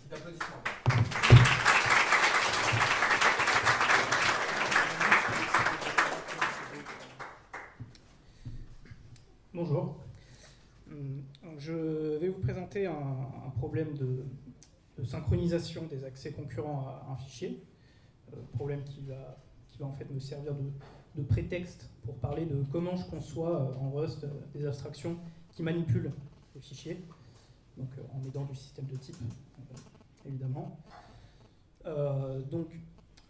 Petit applaudissement. Bonjour. Je vais vous présenter un problème de synchronisation des accès concurrents à un fichier. Problème qui va en fait me servir de prétexte pour parler de comment je conçois en Rust des abstractions qui manipulent les fichiers, donc en aidant du système de type, évidemment. Donc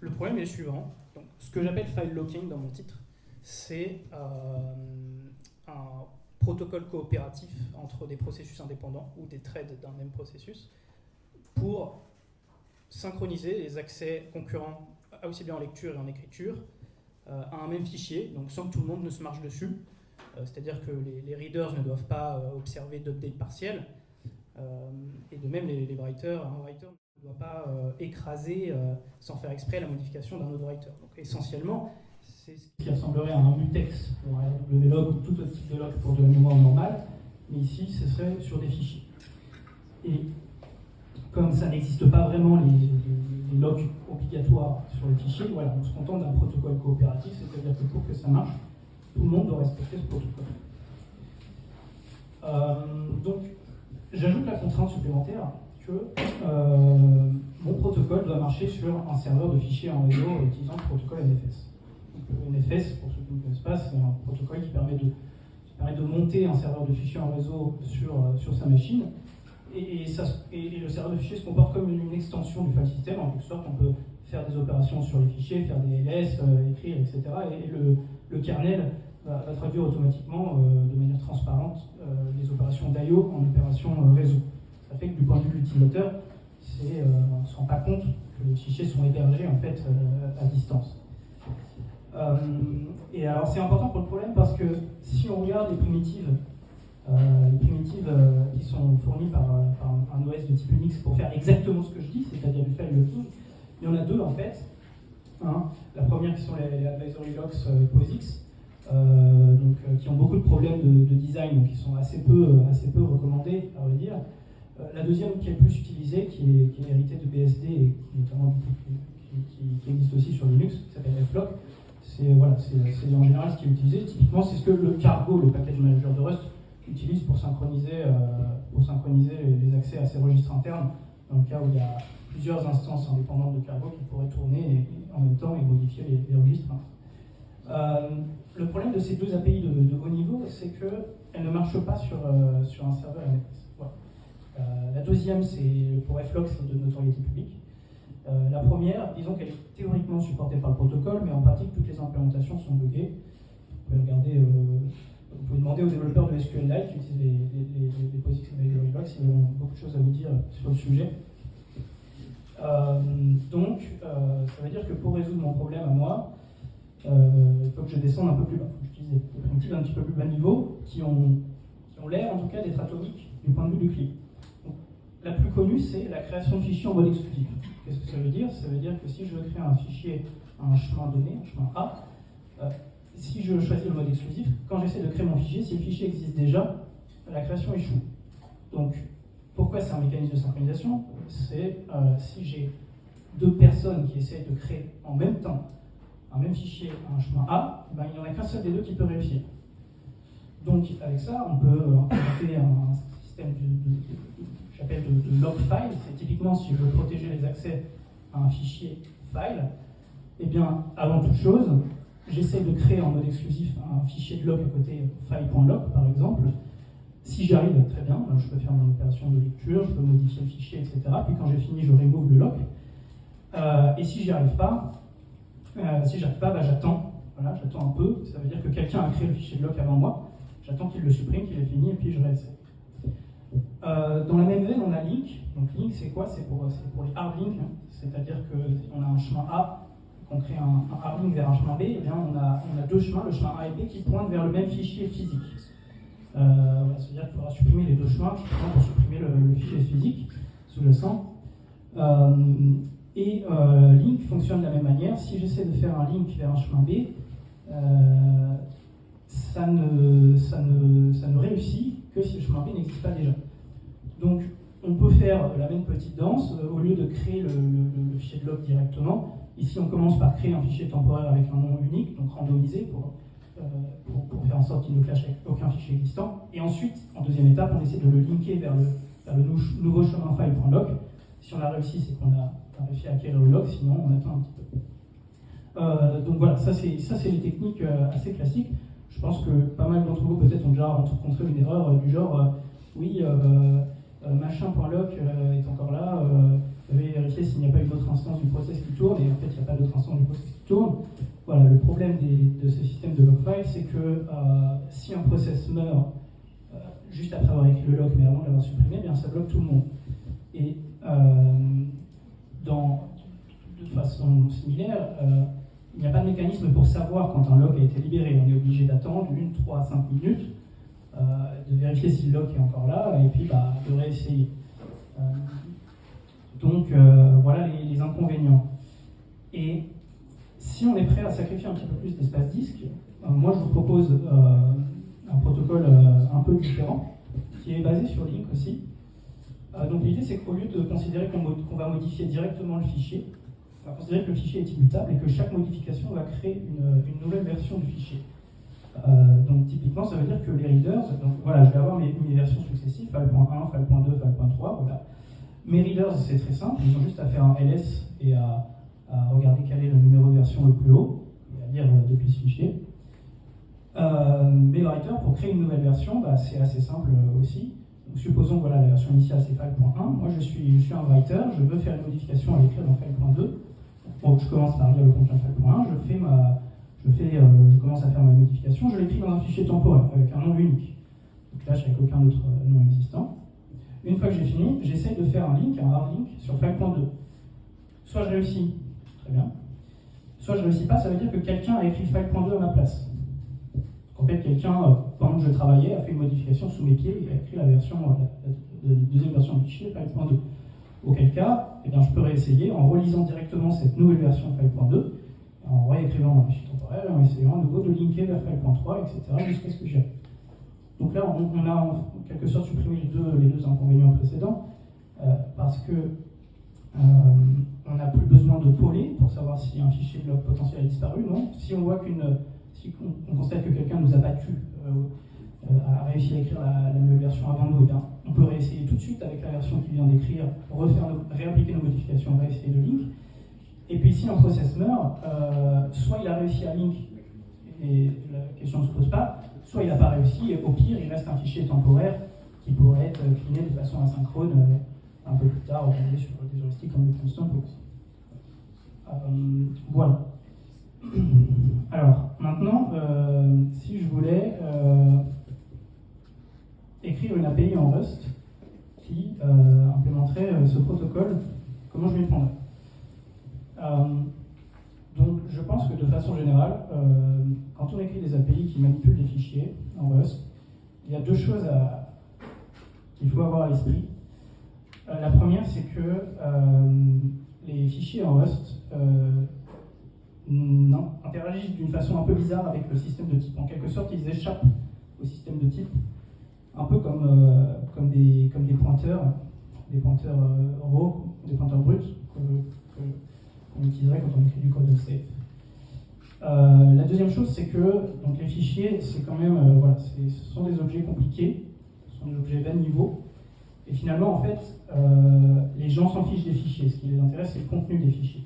le problème est le suivant. Donc, ce que j'appelle file locking dans mon titre, c'est un protocole coopératif entre des processus indépendants ou des threads d'un même processus pour synchroniser les accès concurrents aussi bien en lecture et en écriture à un même fichier, donc sans que tout le monde ne se marche dessus. C'est-à-dire que les readers ne doivent pas observer d'update partiel, et de même un writer ne doit pas écraser sans faire exprès la modification d'un autre writer. Donc essentiellement, c'est ce qui ressemblerait à un mutex pour un WLOG ou tout autre type de log pour de la mémoire normale, mais ici ce serait sur des fichiers. Et comme ça n'existe pas vraiment les logs obligatoires sur les fichiers, voilà, on se contente d'un protocole coopératif, c'est-à-dire que pour que ça marche, tout le monde doit respecter ce protocole. Donc, j'ajoute la contrainte supplémentaire que mon protocole doit marcher sur un serveur de fichiers en réseau utilisant le protocole NFS. Donc, NFS, pour ceux qui ne connaissent pas, c'est un protocole qui permet de monter un serveur de fichiers en réseau sur sa machine. Et le serveur de fichiers se comporte comme une extension du file system. En quelque sorte, on peut faire des opérations sur les fichiers, faire des ls, écrire, etc. Et le kernel va traduire automatiquement, de manière transparente, les opérations d'IO en opérations réseau. Ça fait que du point de vue de l'utilisateur, on ne se rend pas compte que les fichiers sont hébergés en fait à distance. Et alors c'est important pour le problème parce que si on regarde les primitives qui sont fournies par un OS de type Unix pour faire exactement ce que je dis, c'est-à-dire du file locking, il y en a deux en fait. La première qui sont les advisory locks POSIX, qui ont beaucoup de problèmes de design, donc qui sont assez peu recommandés, à vrai dire. La deuxième qui est le plus utilisée, qui est héritée de BSD et qui existe aussi sur Linux, qui s'appelle flock. C'est en général ce qui est utilisé. Typiquement, c'est ce que le Cargo, le package manager de Rust, utilise pour synchroniser les accès à ses registres internes, dans le cas où il y a plusieurs instances indépendantes de Cargo qui pourraient tourner en même temps et modifier les registres. Le problème de ces deux API de haut niveau, c'est qu'elles ne marchent pas sur un serveur NFS. Voilà. La deuxième, c'est pour Flock, c'est de notoriété publique. La première, disons qu'elle est théoriquement supportée par le protocole, mais en pratique, toutes les implémentations sont buggées. Vous pouvez demander aux développeurs de SQLite qui utilisent les POSIX et les Relox, ils ont beaucoup de choses à vous dire sur le sujet. Donc, ça veut dire que pour résoudre mon problème à moi, il faut que je descende un peu plus bas. Il faut que j'utilise des primitives un petit peu plus bas niveau qui ont l'air en tout cas d'être atomiques du point de vue du CLI. Donc, la plus connue, c'est la création de fichiers en mode exclusif. Qu'est-ce que ça veut dire? Ça veut dire que si je veux créer un fichier à un chemin donné, un chemin A, si je choisis le mode exclusif, quand j'essaie de créer mon fichier, si le fichier existe déjà, la création échoue. Donc, pourquoi c'est un mécanisme de synchronisation? C'est si j'ai deux personnes qui essayent de créer en même temps un même fichier à un chemin A, ben, il n'y en a qu'un seul des deux qui peut vérifier. Donc, avec ça, on peut implémenter un système j'appelle de log file. C'est typiquement si je veux protéger les accès à un fichier file, eh bien, avant toute chose, j'essaie de créer en mode exclusif un fichier de log à côté file.log, par exemple. Si j'y arrive, très bien, je peux faire mon opération de lecture, je peux modifier le fichier, etc. Puis quand j'ai fini, je remove le log. Et si j'y arrive pas, j'attends. Voilà, j'attends un peu. Ça veut dire que quelqu'un a créé le fichier de log avant moi. J'attends qu'il le supprime, qu'il ait fini, et puis je réessaye. Dans la même veine, on a link. Donc link, c'est quoi? C'est pour les hard links. C'est-à-dire qu'on a un chemin A, qu'on crée un hard link vers un chemin B, et bien on a deux chemins, le chemin A et B, qui pointent vers le même fichier physique. C'est-à-dire qu'il faudra supprimer les deux chemins pour supprimer le fichier physique sous-jacent. Link fonctionne de la même manière. Si j'essaie de faire un link vers un chemin B, ça ne réussit que si le chemin B n'existe pas déjà. Donc, on peut faire la même petite danse, au lieu de créer le fichier de log directement, ici on commence par créer un fichier temporaire avec un nom unique, donc randomisé pour faire en sorte qu'il ne clash avec aucun fichier existant. Et ensuite, en deuxième étape, on essaie de le linker vers le nouveau chemin file.log. Si on a réussi, c'est qu'on a réussi à acquérir le log, sinon on attend un petit peu. Donc voilà, ça c'est les techniques assez classiques. Je pense que pas mal d'entre vous peut-être ont déjà rencontré une erreur du genre oui, machin.loc est encore là, vous devez vérifier s'il n'y a pas une autre instance du process qui tourne, et en fait il n'y a pas d'autre instance du process qui tourne. Voilà, le problème de ce système de log file, c'est que si un process meurt juste après avoir écrit le log, mais avant de l'avoir supprimé, eh bien ça bloque tout le monde. Et de façon similaire, il n'y a pas de mécanisme pour savoir quand un log a été libéré. On est obligé d'attendre 1, 3, 5 minutes, de vérifier si le log est encore là, et puis de réessayer. Donc voilà les inconvénients. Et si on est prêt à sacrifier un petit peu plus d'espace disque, moi je vous propose un protocole un peu différent, qui est basé sur Link aussi. Donc l'idée c'est qu'au lieu de considérer qu'on va modifier directement le fichier, on va considérer que le fichier est immutable et que chaque modification va créer une nouvelle version du fichier. Donc typiquement ça veut dire que les readers, donc voilà, je vais avoir mes versions successives, file.1, file.2, file.3, voilà. Mes readers c'est très simple, ils ont juste à faire un ls et à regarder quel est le numéro de version le plus haut, et à lire depuis ce fichier. Mes writers, pour créer une nouvelle version, c'est assez simple aussi. Donc, supposons que voilà, la version initiale c'est file.1, moi je suis un writer, je veux faire une modification à l'écrire dans file.2. Donc je commence par lire le contenu file.1, je commence à faire ma modification, je l'écris dans un fichier temporaire avec un nom unique. Donc là, avec aucun autre nom existant. Une fois que j'ai fini, j'essaye de faire un link, un hard link sur file.2. Soit je réussis, très bien. Soit je ne réussis pas, ça veut dire que quelqu'un a écrit file.2 à ma place. En fait, quelqu'un, pendant que je travaillais, a fait une modification sous mes pieds et a écrit la deuxième version du fichier file.2. Auquel cas, eh bien, je peux réessayer en relisant directement cette nouvelle version file.2, en réécrivant dans le fichier temporel, en essayant à nouveau de linker vers file.3, etc., jusqu'à ce que j'y arrive. Donc là, on a en quelque sorte supprimé les deux inconvénients précédents, parce que on n'a plus besoin de poler pour savoir si un fichier de log potentiel a disparu, non. Si on voit si on constate que quelqu'un nous a battu, a réussi à écrire la nouvelle version avant nous, eh bien, on peut réessayer tout de suite avec la version qu'il vient d'écrire, réappliquer nos modifications, réessayer de link. Et puis si un process meurt, soit il a réussi à link et la question ne se pose pas, soit il n'a pas réussi, et au pire, il reste un fichier temporaire qui pourrait être cleané de façon asynchrone un peu plus tard, organisé sur des heuristiques comme le constant. Voilà. Alors, maintenant, si je voulais écrire une API en Rust qui implémenterait ce protocole, comment je m'y prendrais? Donc, je pense que de façon générale, quand on écrit des API qui manipulent des fichiers en Rust, il y a deux choses qu'il faut avoir à l'esprit. La première, c'est que les fichiers en Rust interagissent d'une façon un peu bizarre avec le système de type. En quelque sorte, ils échappent au système de type, un peu comme des pointeurs raw, des pointeurs bruts qu'on utiliserait quand on écrit du code safe. La deuxième chose, c'est que donc, les fichiers, c'est quand même, ce sont des objets compliqués, ce sont des objets bas niveau, et finalement, en fait, les gens s'en fichent des fichiers. Ce qui les intéresse, c'est le contenu des fichiers.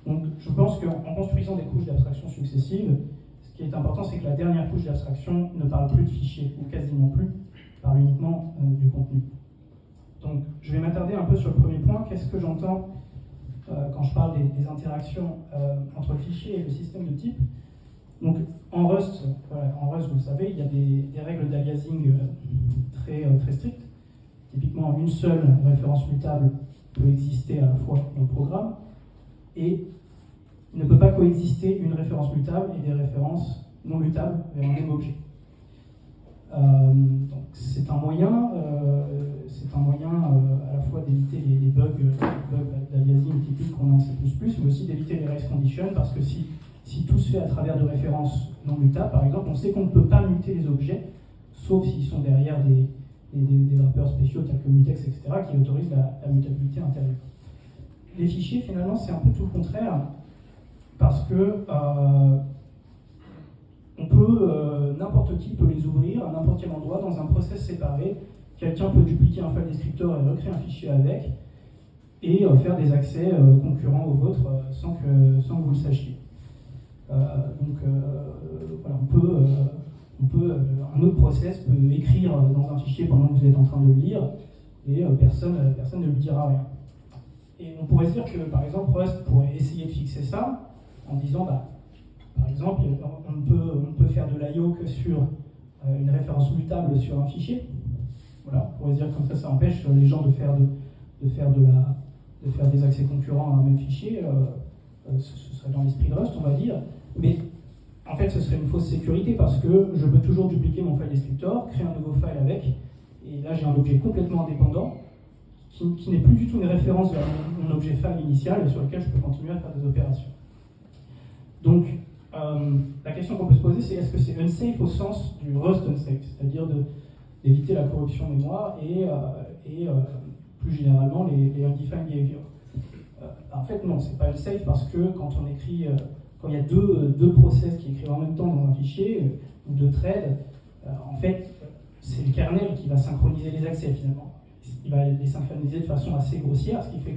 Donc, je pense qu'en construisant des couches d'abstraction successives, ce qui est important, c'est que la dernière couche d'abstraction ne parle plus de fichiers, ou quasiment plus, parle uniquement du contenu. Donc, je vais m'attarder un peu sur le premier point. Qu'est-ce que j'entends quand je parle des interactions entre le fichier et le système de type? Donc, en Rust, vous le savez, il y a des règles d'aliasing très strictes. Typiquement, une seule référence mutable peut exister à la fois dans le programme, et il ne peut pas coexister une référence mutable et des références non mutables vers un même objet. Donc c'est un moyen à la fois d'éviter les bugs d'aliasing typiques qu'on a en C++, mais aussi d'éviter les race conditions, parce que si tout se fait à travers de références non mutables, par exemple, on sait qu'on ne peut pas muter les objets, sauf s'ils sont derrière des wrappers spéciaux tels que mutex, etc., qui autorisent la mutabilité intérieure. Les fichiers, finalement, c'est un peu tout le contraire, parce que n'importe qui peut les ouvrir à n'importe quel endroit dans un process séparé. Quelqu'un peut dupliquer un file descriptor et recréer un fichier avec, et faire des accès concurrents aux vôtres sans que vous le sachiez. Voilà, un autre process peut écrire dans un fichier pendant que vous êtes en train de le lire, et personne ne lui dira rien. Et on pourrait se dire que, par exemple, Rust pourrait essayer de fixer ça en disant, par exemple, on ne peut faire de l'IO que sur une référence mutable sur un fichier. Voilà, on pourrait se dire comme ça empêche les gens de faire des accès concurrents à un même fichier. Ce serait dans l'esprit de Rust, on va dire. Mais en fait, ce serait une fausse sécurité parce que je peux toujours dupliquer mon file descriptor, créer un nouveau file avec, et là j'ai un objet complètement indépendant qui n'est plus du tout une référence vers mon objet file initial et sur lequel je peux continuer à faire des opérations. Donc, la question qu'on peut se poser, c'est est-ce que c'est unsafe au sens du Rust unsafe, c'est-à-dire d'éviter la corruption mémoire et plus généralement les undefined behavior. En fait, non, c'est pas unsafe parce que quand il y a deux process qui écrivent en même temps dans un fichier, ou deux threads, en fait, c'est le kernel qui va synchroniser les accès finalement. Il va les synchroniser de façon assez grossière, ce qui fait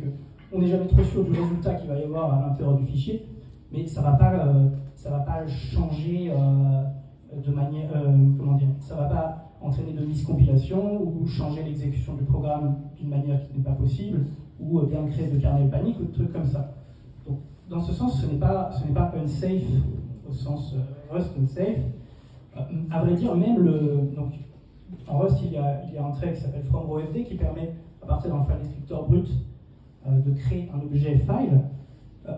qu'on n'est jamais trop sûr du résultat qu'il va y avoir à l'intérieur du fichier, mais ça va pas changer de manière, ça va pas entraîner de miscompilation ou changer l'exécution du programme d'une manière qui n'est pas possible, ou bien créer de kernel panique ou de trucs comme ça. Donc, dans ce sens, ce n'est pas unsafe au sens Rust unsafe. À vrai dire, même donc, en Rust, il y a un trait qui s'appelle FromRowFD qui permet, à partir d'un file descriptor brut, de créer un objet file.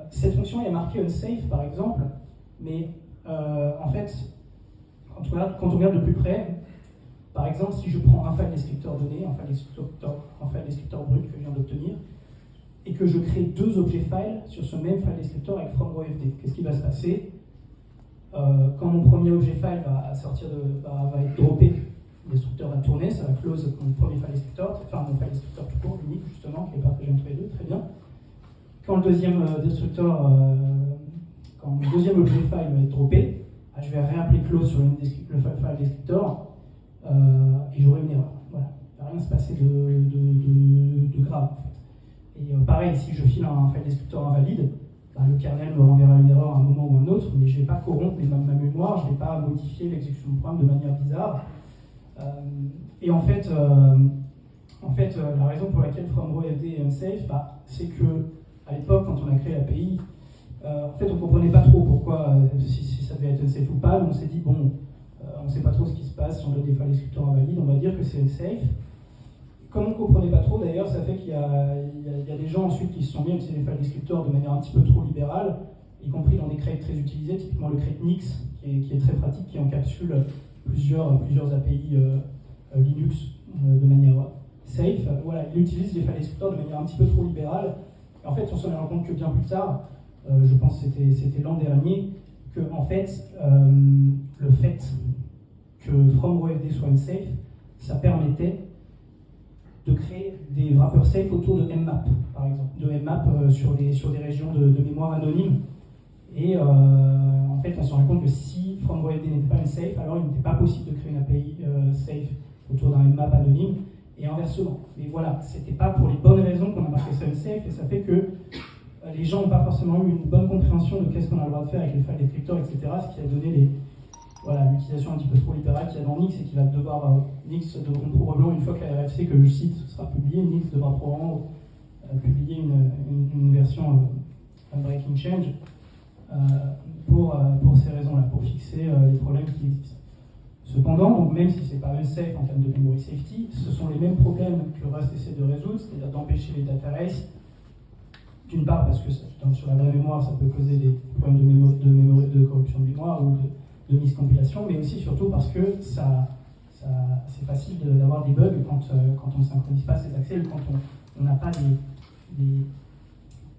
Cette fonction est marquée unsafe, par exemple, mais en fait, quand on regarde de plus près, par exemple, si je prends un file descriptor donné, un file descriptor brut que je viens d'obtenir, et que je crée deux objets files sur ce même file descriptor avec FromRowFD, qu'est-ce qui va se passer quand mon premier objet file va être droppé, le destructeur va tourner, ça va close mon premier file descriptor, enfin mon file descriptor tout court, unique justement, qui est partagé entre les deux, très bien. Quand le deuxième quand mon deuxième objet file va être droppé, je vais réappeler close sur le file descriptor et j'aurai une erreur. Voilà, il ne va rien se passer de grave en fait. Et pareil, si je file un file descriptor invalide, le kernel me renverra une erreur à un moment ou à un autre, mais je ne vais pas corrompre ma mémoire, je ne vais pas modifier l'exécution du programme de manière bizarre. Et en fait, la raison pour laquelle FromRowFD est unsafe, c'est que à l'époque, quand on a créé l'API, en fait, on ne comprenait pas trop pourquoi, si ça devait être unsafe ou pas, mais on s'est dit, bon, on ne sait pas trop ce qui se passe si on donne des files descriptors invalides, on va dire que c'est unsafe. Comme on ne comprenait pas trop, d'ailleurs, ça fait qu'il y a des gens ensuite qui se sont mis à utiliser les files descriptors de manière un petit peu trop libérale, y compris dans des crates très utilisés, typiquement le crate Nix, qui est très pratique, qui encapsule plusieurs API Linux de manière safe. Voilà, il utilise les files descriptors de manière un petit peu trop libérale. Et en fait, on s'en est rendu compte que bien plus tard, je pense que c'était l'an dernier, que en fait, le fait que FromRowFD soit unsafe, ça permettait de créer des wrappers safe autour de mmap, par exemple, de mmap sur des régions de mémoire anonyme. Et en fait, on s'est rendu compte que si FromRowFD n'était pas unsafe, alors il n'était pas possible de créer une API safe autour d'un mmap anonyme, et inversement. Mais voilà, c'était pas pour les bonnes raisons qu'on a marqué ça unsafe, et ça fait que les gens n'ont pas forcément eu une bonne compréhension de qu'est-ce qu'on a le droit de faire avec les files descriptors, etc., ce qui a donné l'utilisation un petit peu trop libérale qu'il y a dans Nix, et qui va devoir, Nix devront probablement, une fois que la RFC que je cite sera publiée, Nix devra probablement publier une version Unbreaking Change pour ces raisons-là, pour fixer les problèmes qui existent. Cependant, donc même si ce n'est pas unsafe en termes de memory safety, ce sont les mêmes problèmes que Rust essaie de résoudre, c'est-à-dire d'empêcher les data races. D'une part parce que sur la vraie mémoire, ça peut causer des problèmes de corruption de mémoire ou de miscompilation, mais aussi surtout parce que c'est facile d'avoir des bugs quand on ne synchronise pas ces accès, ou quand on n'a pas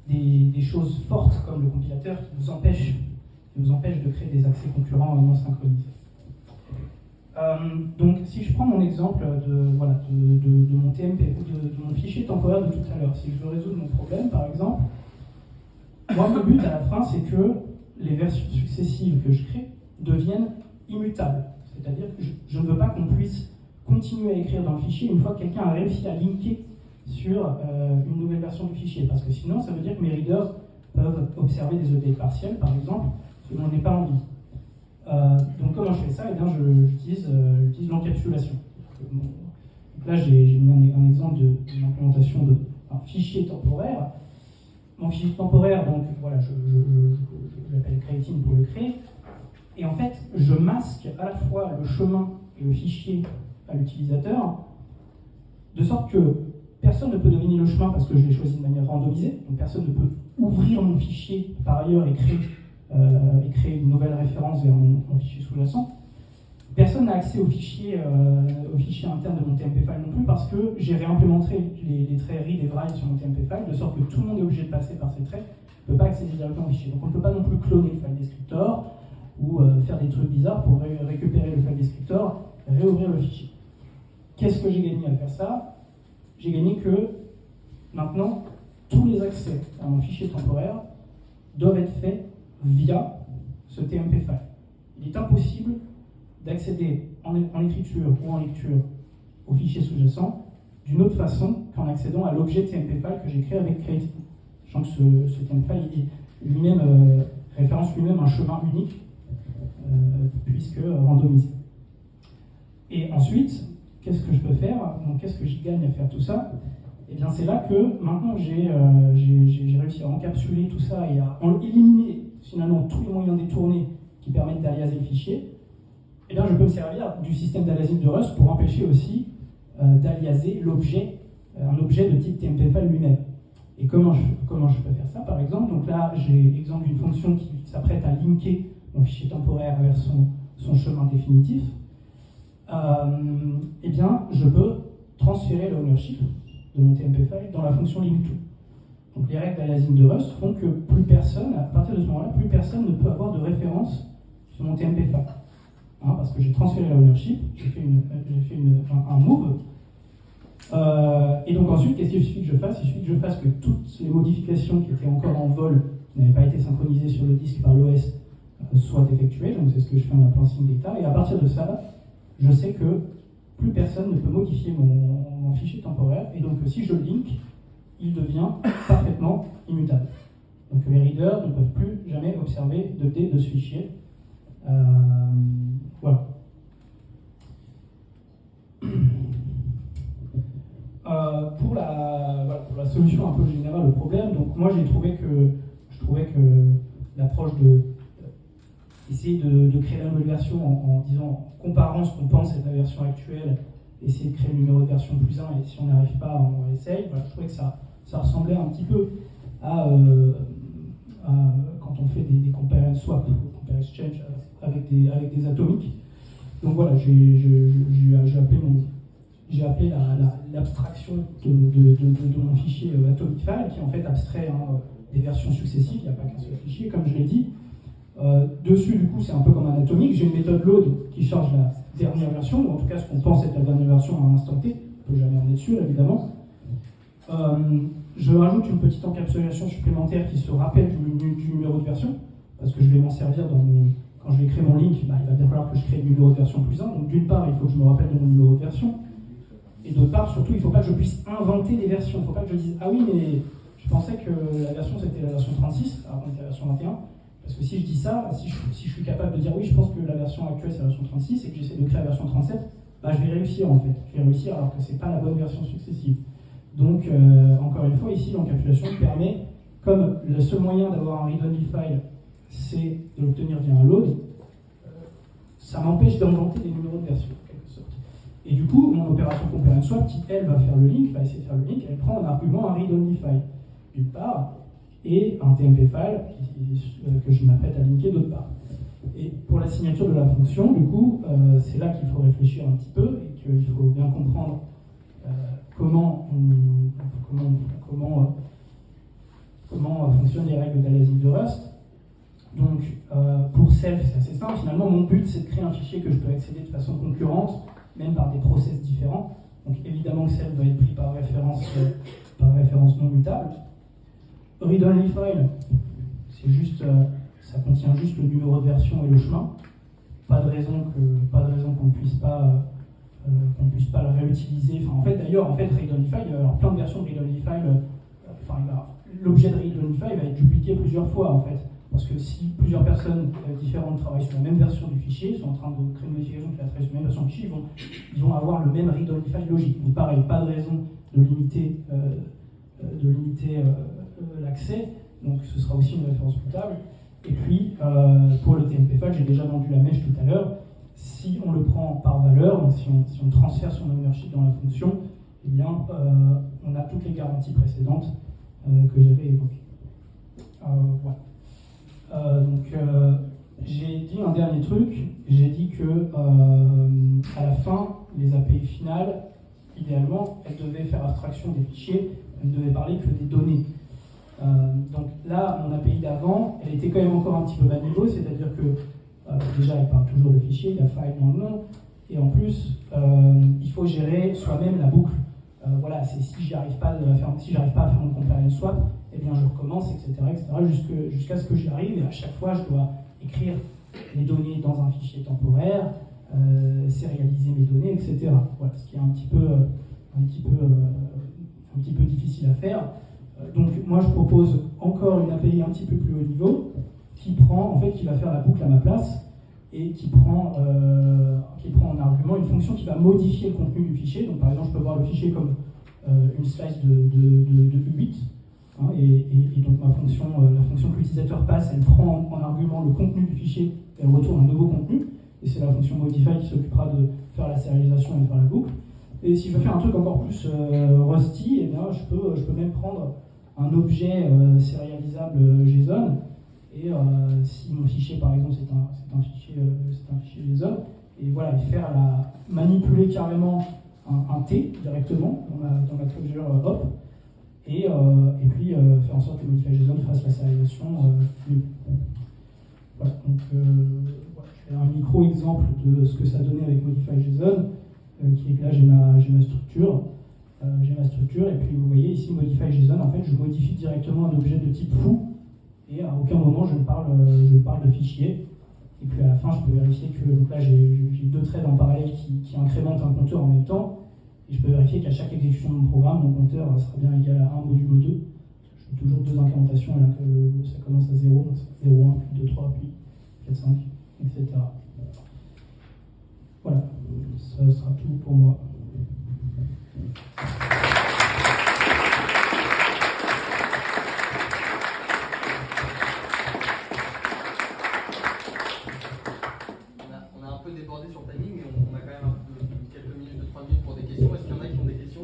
des choses fortes comme le compilateur qui nous empêchent de créer des accès concurrents non synchronisés. Donc, si je prends mon exemple de mon TMP, de mon fichier temporaire de tout à l'heure, si je veux résoudre mon problème, par exemple, moi, mon but à la fin, c'est que les versions successives que je crée deviennent immutables. C'est-à-dire que je ne veux pas qu'on puisse continuer à écrire dans le fichier une fois que quelqu'un a réussi à linker sur une nouvelle version du fichier. Parce que sinon, ça veut dire que mes readers peuvent observer des updates partiels, par exemple, ce dont je n'ai pas envie. Donc comment je fais ça? Eh bien, j'utilise l'encapsulation. Donc là, j'ai mis un exemple d'une implémentation d'un fichier temporaire. Mon fichier temporaire, donc voilà, je l'appelle creating pour le créer. Et en fait, je masque à la fois le chemin et le fichier à l'utilisateur, de sorte que personne ne peut deviner le chemin parce que je l'ai choisi de manière randomisée. Donc personne ne peut ouvrir mon fichier par ailleurs et créer une nouvelle référence vers mon fichier sous-jacent. Personne n'a accès au fichier interne de mon TMP file non plus parce que j'ai réimplémenté les traits read et write sur mon TMP file de sorte que tout le monde est obligé de passer par ces traits, ne peut pas accéder directement au fichier. Donc on ne peut pas non plus cloner le file descriptor ou faire des trucs bizarres pour récupérer le file descriptor et réouvrir le fichier. Qu'est-ce que j'ai gagné à faire ça? J'ai gagné que maintenant tous les accès à mon fichier temporaire doivent être faits via ce TMP file. Il est impossible d'accéder en écriture ou en lecture au fichier sous-jacent d'une autre façon qu'en accédant à l'objet TMP file que j'ai créé avec creating. Sachant que ce TMP file lui-même référence lui-même un chemin unique puisque randomisé. Et ensuite, qu'est-ce que je peux faire? Donc, qu'est-ce que j'y gagne à faire tout ça? Et bien c'est là que maintenant j'ai réussi à encapsuler tout ça et à éliminer finalement tous les moyens détournés qui permettent d'aliaser le fichier. Et bien je peux me servir du système d'aliasing de Rust pour empêcher aussi d'aliaser l'objet, un objet de type TMP file lui-même. Et comment je peux faire ça par exemple? Donc là j'ai l'exemple d'une fonction qui s'apprête à linker mon fichier temporaire vers son chemin définitif. Eh bien je peux transférer l'ownership de mon TMP file dans la fonction linkTo. Donc les règles d'aliasing de Rust font que plus personne, à partir de ce moment-là, plus personne ne peut avoir de référence sur mon TMP file. Parce que j'ai transféré la ownership, j'ai fait un move. Et donc ensuite, qu'est-ce qu'il suffit que je fasse? Il suffit que je fasse que toutes les modifications qui étaient encore en vol, qui n'avaient pas été synchronisées sur le disque par l'OS, soient effectuées. Donc c'est ce que je fais en appelant SyncData. Et à partir de ça, je sais que plus personne ne peut modifier mon fichier temporaire. Et donc si je le link, il devient parfaitement immutable. Donc les readers ne peuvent plus jamais observer d'update de ce fichier. Voilà. Pour la solution un peu générale au problème, donc moi je trouvais que l'approche essayer de créer la nouvelle version en comparant ce qu'on pense être la version actuelle, essayer de créer le numéro de version +1 et si on n'y arrive pas, on essaye. Voilà, je trouvais que ça ressemblait un petit peu à quand on fait des compare and swap, compare exchange avec des atomiques. Donc voilà, j'ai appelé l'abstraction de mon fichier atomic file qui en fait abstrait des versions successives, il n'y a pas qu'un seul fichier, comme je l'ai dit. Dessus, du coup, c'est un peu comme un atomique. J'ai une méthode load qui charge la dernière version, ou en tout cas ce qu'on pense être la dernière version à un instant T. On peut jamais en être sûr, évidemment. Je rajoute une petite encapsulation supplémentaire qui se rappelle du numéro de version, parce que je vais m'en servir quand je vais créer mon link, il va bien falloir que je crée le numéro de version +1. Donc d'une part, il faut que je me rappelle de mon numéro de version, et d'autre part, surtout, il ne faut pas que je puisse inventer des versions. Il ne faut pas que je dise « Ah oui, mais je pensais que la version c'était la version 36, alors qu'on était la version 21 ». Parce que si je dis ça, si je suis capable de dire « Oui, je pense que la version actuelle c'est la version 36 » et que j'essaie de créer la version 37, bah, je vais réussir en fait. Je vais réussir alors que ce n'est pas la bonne version successive. Donc, encore une fois, ici, l'encapsulation permet, comme le seul moyen d'avoir un read-only file, c'est de l'obtenir via un load, ça m'empêche d'inventer des numéros de version, en quelque sorte. Et du coup, mon opération compare and swap, qui elle va faire le link, va essayer de faire le link, elle prend en argument un read-only file, d'une part, et un TMP file que je m'apprête à linker d'autre part. Et pour la signature de la fonction, du coup, c'est là qu'il faut réfléchir un petit peu et qu'il faut bien comprendre comment fonctionnent les règles d'aliasing de Rust. Donc, pour Self, c'est assez simple. Finalement, mon but, c'est de créer un fichier que je peux accéder de façon concurrente, même par des process différents. Donc, évidemment que Self va être pris par référence non mutable. Read-only file, c'est juste, ça contient juste le numéro de version et le chemin. Pas de raison qu'on ne puisse pas le réutiliser. Enfin, en fait, d'ailleurs, read-only file, il va y avoir plein de versions de read-only file. L'objet de read-only file va être dupliqué plusieurs fois, en fait. Parce que si plusieurs personnes différentes travaillent sur la même version du fichier, sont en train de créer une modification qui va travailler sur la même version du fichier, ils vont avoir le même read-only file logique. Donc pareil, pas de raison de limiter l'accès, donc ce sera aussi une référence mutable. Et puis, pour le TMP file, j'ai déjà vendu la mèche tout à l'heure. Si on le prend par valeur, donc si on transfère son ownership dans la fonction, eh bien, on a toutes les garanties précédentes que j'avais évoquées. Voilà. J'ai dit un dernier truc, j'ai dit que à la fin, les API finales, idéalement, elles devaient faire abstraction des fichiers, elles ne devaient parler que des données. Donc là, mon API d'avant, elle était quand même encore un petit peu bas niveau, c'est-à-dire que déjà, elle parle toujours de fichiers, il y a file dans le nom, et en plus, il faut gérer soi-même la boucle. Voilà, c'est si j'arrive pas à faire mon compliance swap, eh bien je recommence, etc., jusqu'à ce que j'y arrive, et à chaque fois, je dois écrire les données dans un fichier temporaire, sérialiser mes données, etc. Voilà, ce qui est un petit peu difficile à faire. Donc moi je propose encore une API un petit peu plus haut niveau qui va faire la boucle à ma place et qui prend en argument une fonction qui va modifier le contenu du fichier. Donc par exemple je peux voir le fichier comme une slice de 8 hein, et donc la fonction que l'utilisateur passe, elle prend en argument le contenu du fichier et elle retourne un nouveau contenu, et c'est la fonction modify qui s'occupera de faire la sérialisation et de faire la boucle. Et si je veux faire un truc encore plus rusty, eh bien, je peux même prendre un objet sérialisable JSON, et si mon fichier par exemple c'est un fichier JSON, et voilà, et manipuler carrément un T directement dans ma closure hop, et puis faire en sorte que Modify JSON fasse la sérialisation mieux. Voilà, donc voilà, je fais un micro-exemple de ce que ça donnait avec Modify JSON, qui est que là j'ai ma structure. Et puis vous voyez ici Modify JSON, en fait je modifie directement un objet de type foo, et à aucun moment je ne parle de fichier. Et puis à la fin je peux vérifier que, donc là j'ai deux threads en parallèle qui incrémentent un compteur en même temps, et je peux vérifier qu'à chaque exécution de mon programme, mon compteur sera bien égal à 1 modulo 2. Je fais toujours deux incrémentations, et là que ça commence à 0, donc c'est 0, 1, puis 2, 3, puis 4, 5, etc. Voilà, ça sera tout pour moi. On a un peu débordé sur le timing, mais on a quand même quelques minutes, 2-3 minutes pour des questions. Est-ce qu'il y en a qui ont des questions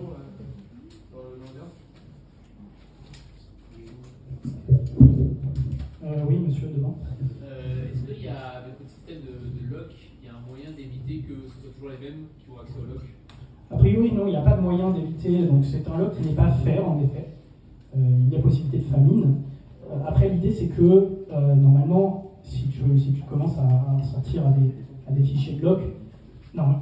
dans l'audience? Oui, monsieur, devant. Est-ce qu'il y a, avec votre système de lock, il y a un moyen d'éviter que ce soit toujours les mêmes qui ont accès au lock? A priori, non, il n'y a pas de moyen d'éviter, donc c'est un lock qui n'est pas faire en effet. Il y a possibilité de famine. Après, l'idée c'est que normalement, si tu commences à sortir à des fichiers de lock,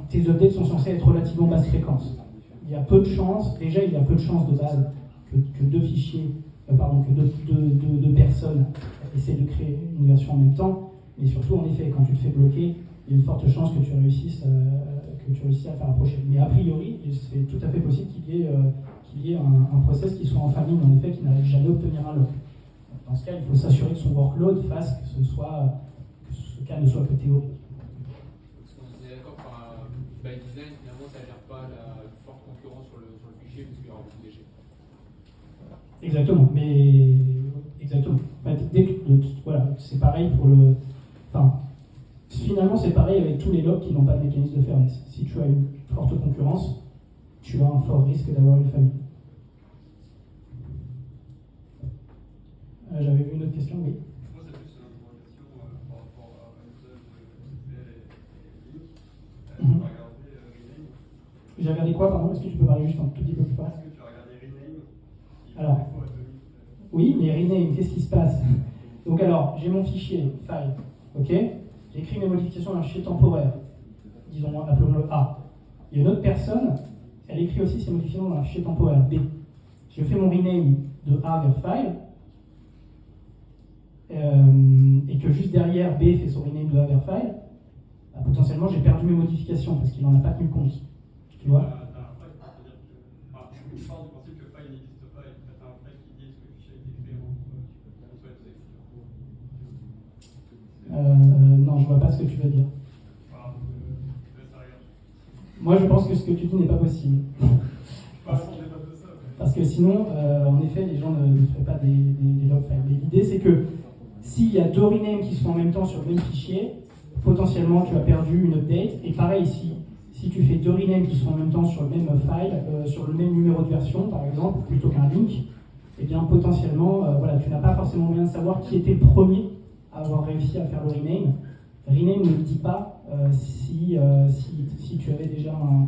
tes updates sont censés être relativement basse fréquence. Il y a peu de chances, déjà il y a peu de chances de base que deux personnes essaient de créer une version en même temps, mais surtout en effet, quand tu te fais bloquer, il y a une forte chance que tu réussisses à faire approcher. Mais a priori, c'est tout à fait possible qu'il y ait un process qui soit en famine, en effet, qui n'arrive jamais à obtenir un lock. Dans ce cas, il faut s'assurer que son workload fasse que ce cas ne soit que théorique. Parce qu'on est d'accord by design, finalement, ça ne gère pas la forte concurrence sur le fichier, parce qu'il y aura beaucoup de déchets. Exactement, exactement. En fait, voilà, c'est pareil pour le. Enfin, finalement, c'est pareil avec tous les locks qui n'ont pas de mécanisme de fairness. Si tu as une forte concurrence, tu as un fort risque d'avoir une famille. J'avais vu une autre question, oui. Moi, c'est plus une question par rapport à l'usage de SQL et Linux. Tu as regardé Rename? J'ai regardé quoi, pardon? Est-ce que tu peux parler juste un tout petit peu plus fort? Est-ce que tu as regardé Rename? Alors, oui, mais Rename, qu'est-ce qui se passe? Donc alors, j'ai mon fichier file, ok. J'écris mes modifications dans un fichier temporaire, disons, appelons-le A. Il y a une autre personne, elle écrit aussi ses modifications dans un fichier temporaire B. Je fais mon rename de A vers file, et que juste derrière B fait son rename de A vers file, bah, potentiellement j'ai perdu mes modifications parce qu'il n'en a pas tenu compte. Tu vois? Je pars du principe que file n'existe pas et que tu as un file qui dit ce que le fichier a été créé Non, je vois pas ce que tu veux dire. Moi, je pense que ce que tu dis n'est pas possible. Parce que sinon, en effet, les gens ne feraient pas des log files. Mais l'idée, c'est que s'il y a deux renames qui sont en même temps sur le même fichier, potentiellement, tu as perdu une update. Et pareil, si tu fais deux renames qui sont en même temps sur le même file, sur le même numéro de version, par exemple, plutôt qu'un link, eh bien, potentiellement, voilà, tu n'as pas forcément moyen de savoir qui était le premier à avoir réussi à faire le rename. Rename ne dit pas si tu avais déjà un...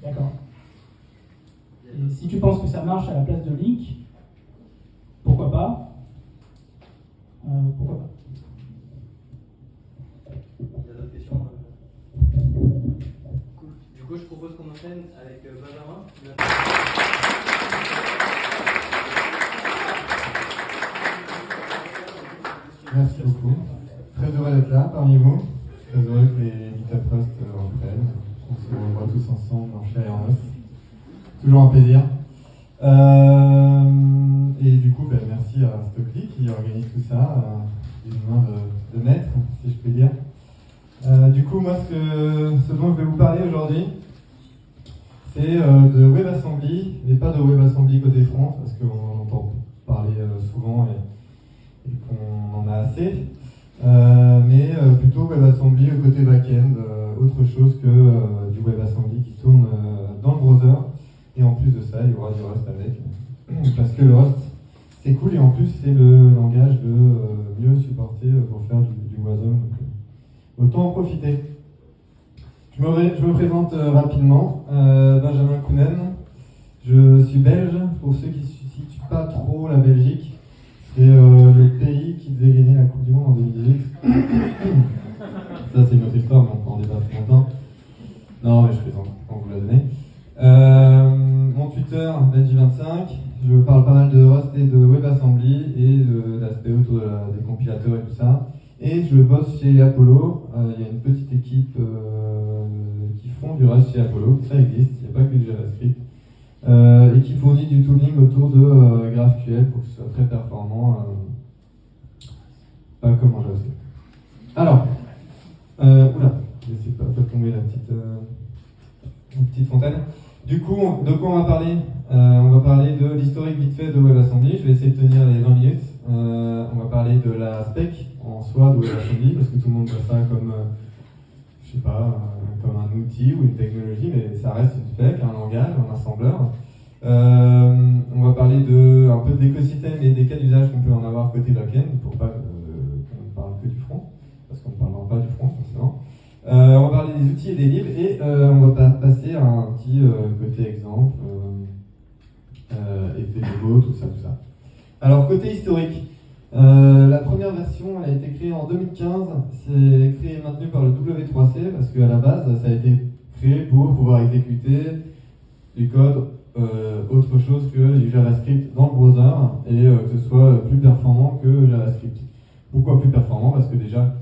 D'accord. Et si tu penses que ça marche à la place de link, pourquoi pas? Pourquoi pas? Il y a d'autres questions? Cool. Du coup, je propose qu'on enchaîne avec Benjamin. Merci beaucoup. Très heureux d'être là parmi vous. Très heureux que les GitHub Rust entraînent. On se revoit tous ensemble en chair et en os. Toujours un plaisir. Et du coup, merci à Stockly qui organise tout ça, une main de maître, si je puis dire. Du coup, moi, ce dont je vais vous parler aujourd'hui, c'est de WebAssembly, mais pas de WebAssembly côté front, parce qu'on entend parler souvent et qu'on en a assez, mais plutôt WebAssembly côté back-end, autre chose que du WebAssembly qui tourne dans le browser. Et en plus de ça, il y aura du Rust avec, parce que le Rust, c'est cool, et en plus, c'est le langage de mieux supporter pour faire du WASM, donc autant en profiter. Je me présente rapidement, Benjamin Kounen, je suis belge, pour ceux qui ne situent pas trop la Belgique, c'est le pays qui devait gagner la Coupe du Monde en 2018. Ça, c'est une autre histoire, mais on peut en débattre longtemps. Non, mais je plaisante, on vous l'a donné. Mon Twitter, Benji25, je parle pas mal de Rust et de WebAssembly et de l'aspect autour des compilateurs et tout ça. Et je bosse chez Apollo, il y a une petite équipe qui font du Rust chez Apollo, ça existe, il n'y a pas que du JavaScript, et qui fournit du tooling autour de GraphQL pour que ce soit très performant, pas comme en JavaScript. Alors, oula, j'essaie pas de faire tomber la petite fontaine. Du coup, de quoi on va parler? On va parler de l'historique vite fait de WebAssembly. Je vais essayer de tenir les 20 minutes. On va parler de la spec en soi de WebAssembly, parce que tout le monde voit ça comme, je sais pas, comme un outil ou une technologie, mais ça reste une spec, un langage, un assembleur. On va parler un peu de l'écosystème et des cas d'usage qu'on peut en avoir côté back-end, pour pas qu'on ne parle que du front, parce qu'on ne parlera pas du front forcément. On va parler des outils et des livres, et on va passer à un petit côté exemple, effet de Go, tout ça. Alors, côté historique, la première version, elle a été créée en 2015, c'est créé et maintenu par le W3C, parce qu'à la base, ça a été créé pour pouvoir exécuter du code autre chose que du JavaScript dans le browser, et que ce soit plus performant que JavaScript. Pourquoi plus performant? Parce que déjà,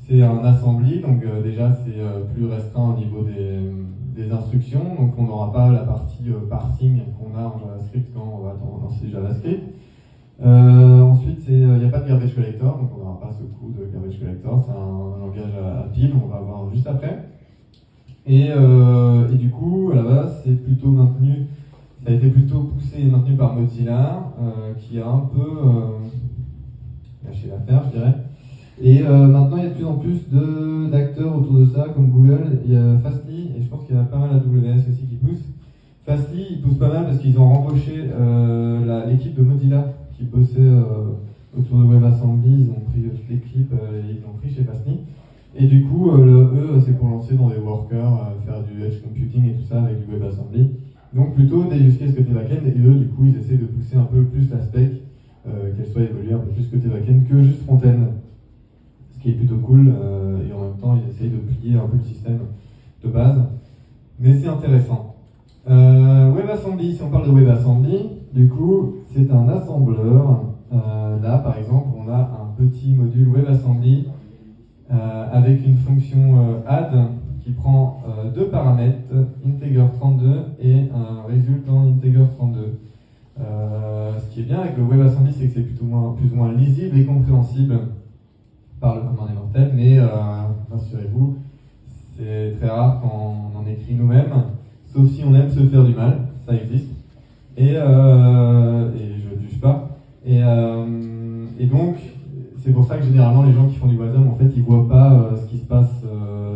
c'est un assembly, donc déjà c'est plus restreint au niveau des instructions, donc on n'aura pas la partie parsing qu'on a en JavaScript quand on va lancer JavaScript. Ensuite, il n'y a pas de garbage collector, donc on n'aura pas ce coup de garbage collector, c'est un langage à pile, on va voir juste après. Et du coup, à la base, c'est plutôt maintenu, ça a été plutôt poussé et maintenu par Mozilla, qui a un peu lâché l'affaire, je dirais. Et maintenant, il y a de plus en plus d'acteurs autour de ça, comme Google. Il y a Fastly, et je pense qu'il y a pas mal AWS aussi qui pousse. Fastly, ils poussent pas mal parce qu'ils ont rembauché l'équipe de Mozilla qui bossait autour de WebAssembly. Ils ont pris toute l'équipe, ils l'ont pris chez Fastly. Et du coup, eux, c'est pour lancer dans des workers, faire du edge computing et tout ça avec du WebAssembly. Donc plutôt des use cases côté backend, et eux, du coup, ils essaient de pousser un peu plus la spec qu'elle soit évoluée un peu plus côté back-end que juste front-end. Ce qui est plutôt cool, et en même temps, ils essayent de plier un peu le système de base. Mais c'est intéressant. WebAssembly, si on parle de WebAssembly, du coup, c'est un assembleur. Là, par exemple, on a un petit module WebAssembly avec une fonction add qui prend deux paramètres, integer32 et un résultant integer32. Ce qui est bien avec le WebAssembly, c'est que c'est plus ou moins lisible et compréhensible par le commun des mortels, mais rassurez-vous, c'est très rare quand on en écrit nous-mêmes, sauf si on aime se faire du mal, ça existe, et je ne juge pas. Et donc, c'est pour ça que généralement les gens qui font du WASM, en fait, ils voient pas ce qui se passe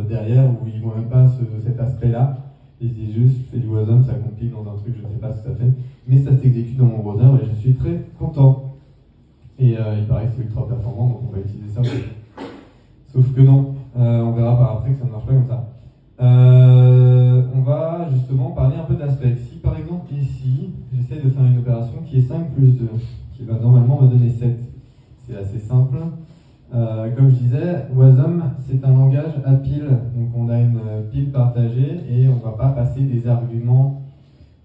derrière, ou ils voient même pas cet aspect-là. Ils disent juste, je fais du WASM, ça compile dans un truc, je ne sais pas ce que ça fait, mais ça s'exécute dans mon browser et je suis très content. Et il paraît que c'est ultra performant, donc on va utiliser ça. Sauf que non, on verra par après que ça ne marche pas comme ça. On va justement parler un peu d'aspect. Si par exemple ici, j'essaie de faire une opération qui est 5 plus 2, qui va normalement me donner 7. C'est assez simple. Comme je disais, WASM, c'est un langage à pile. Donc on a une pile partagée et on ne va pas passer des arguments,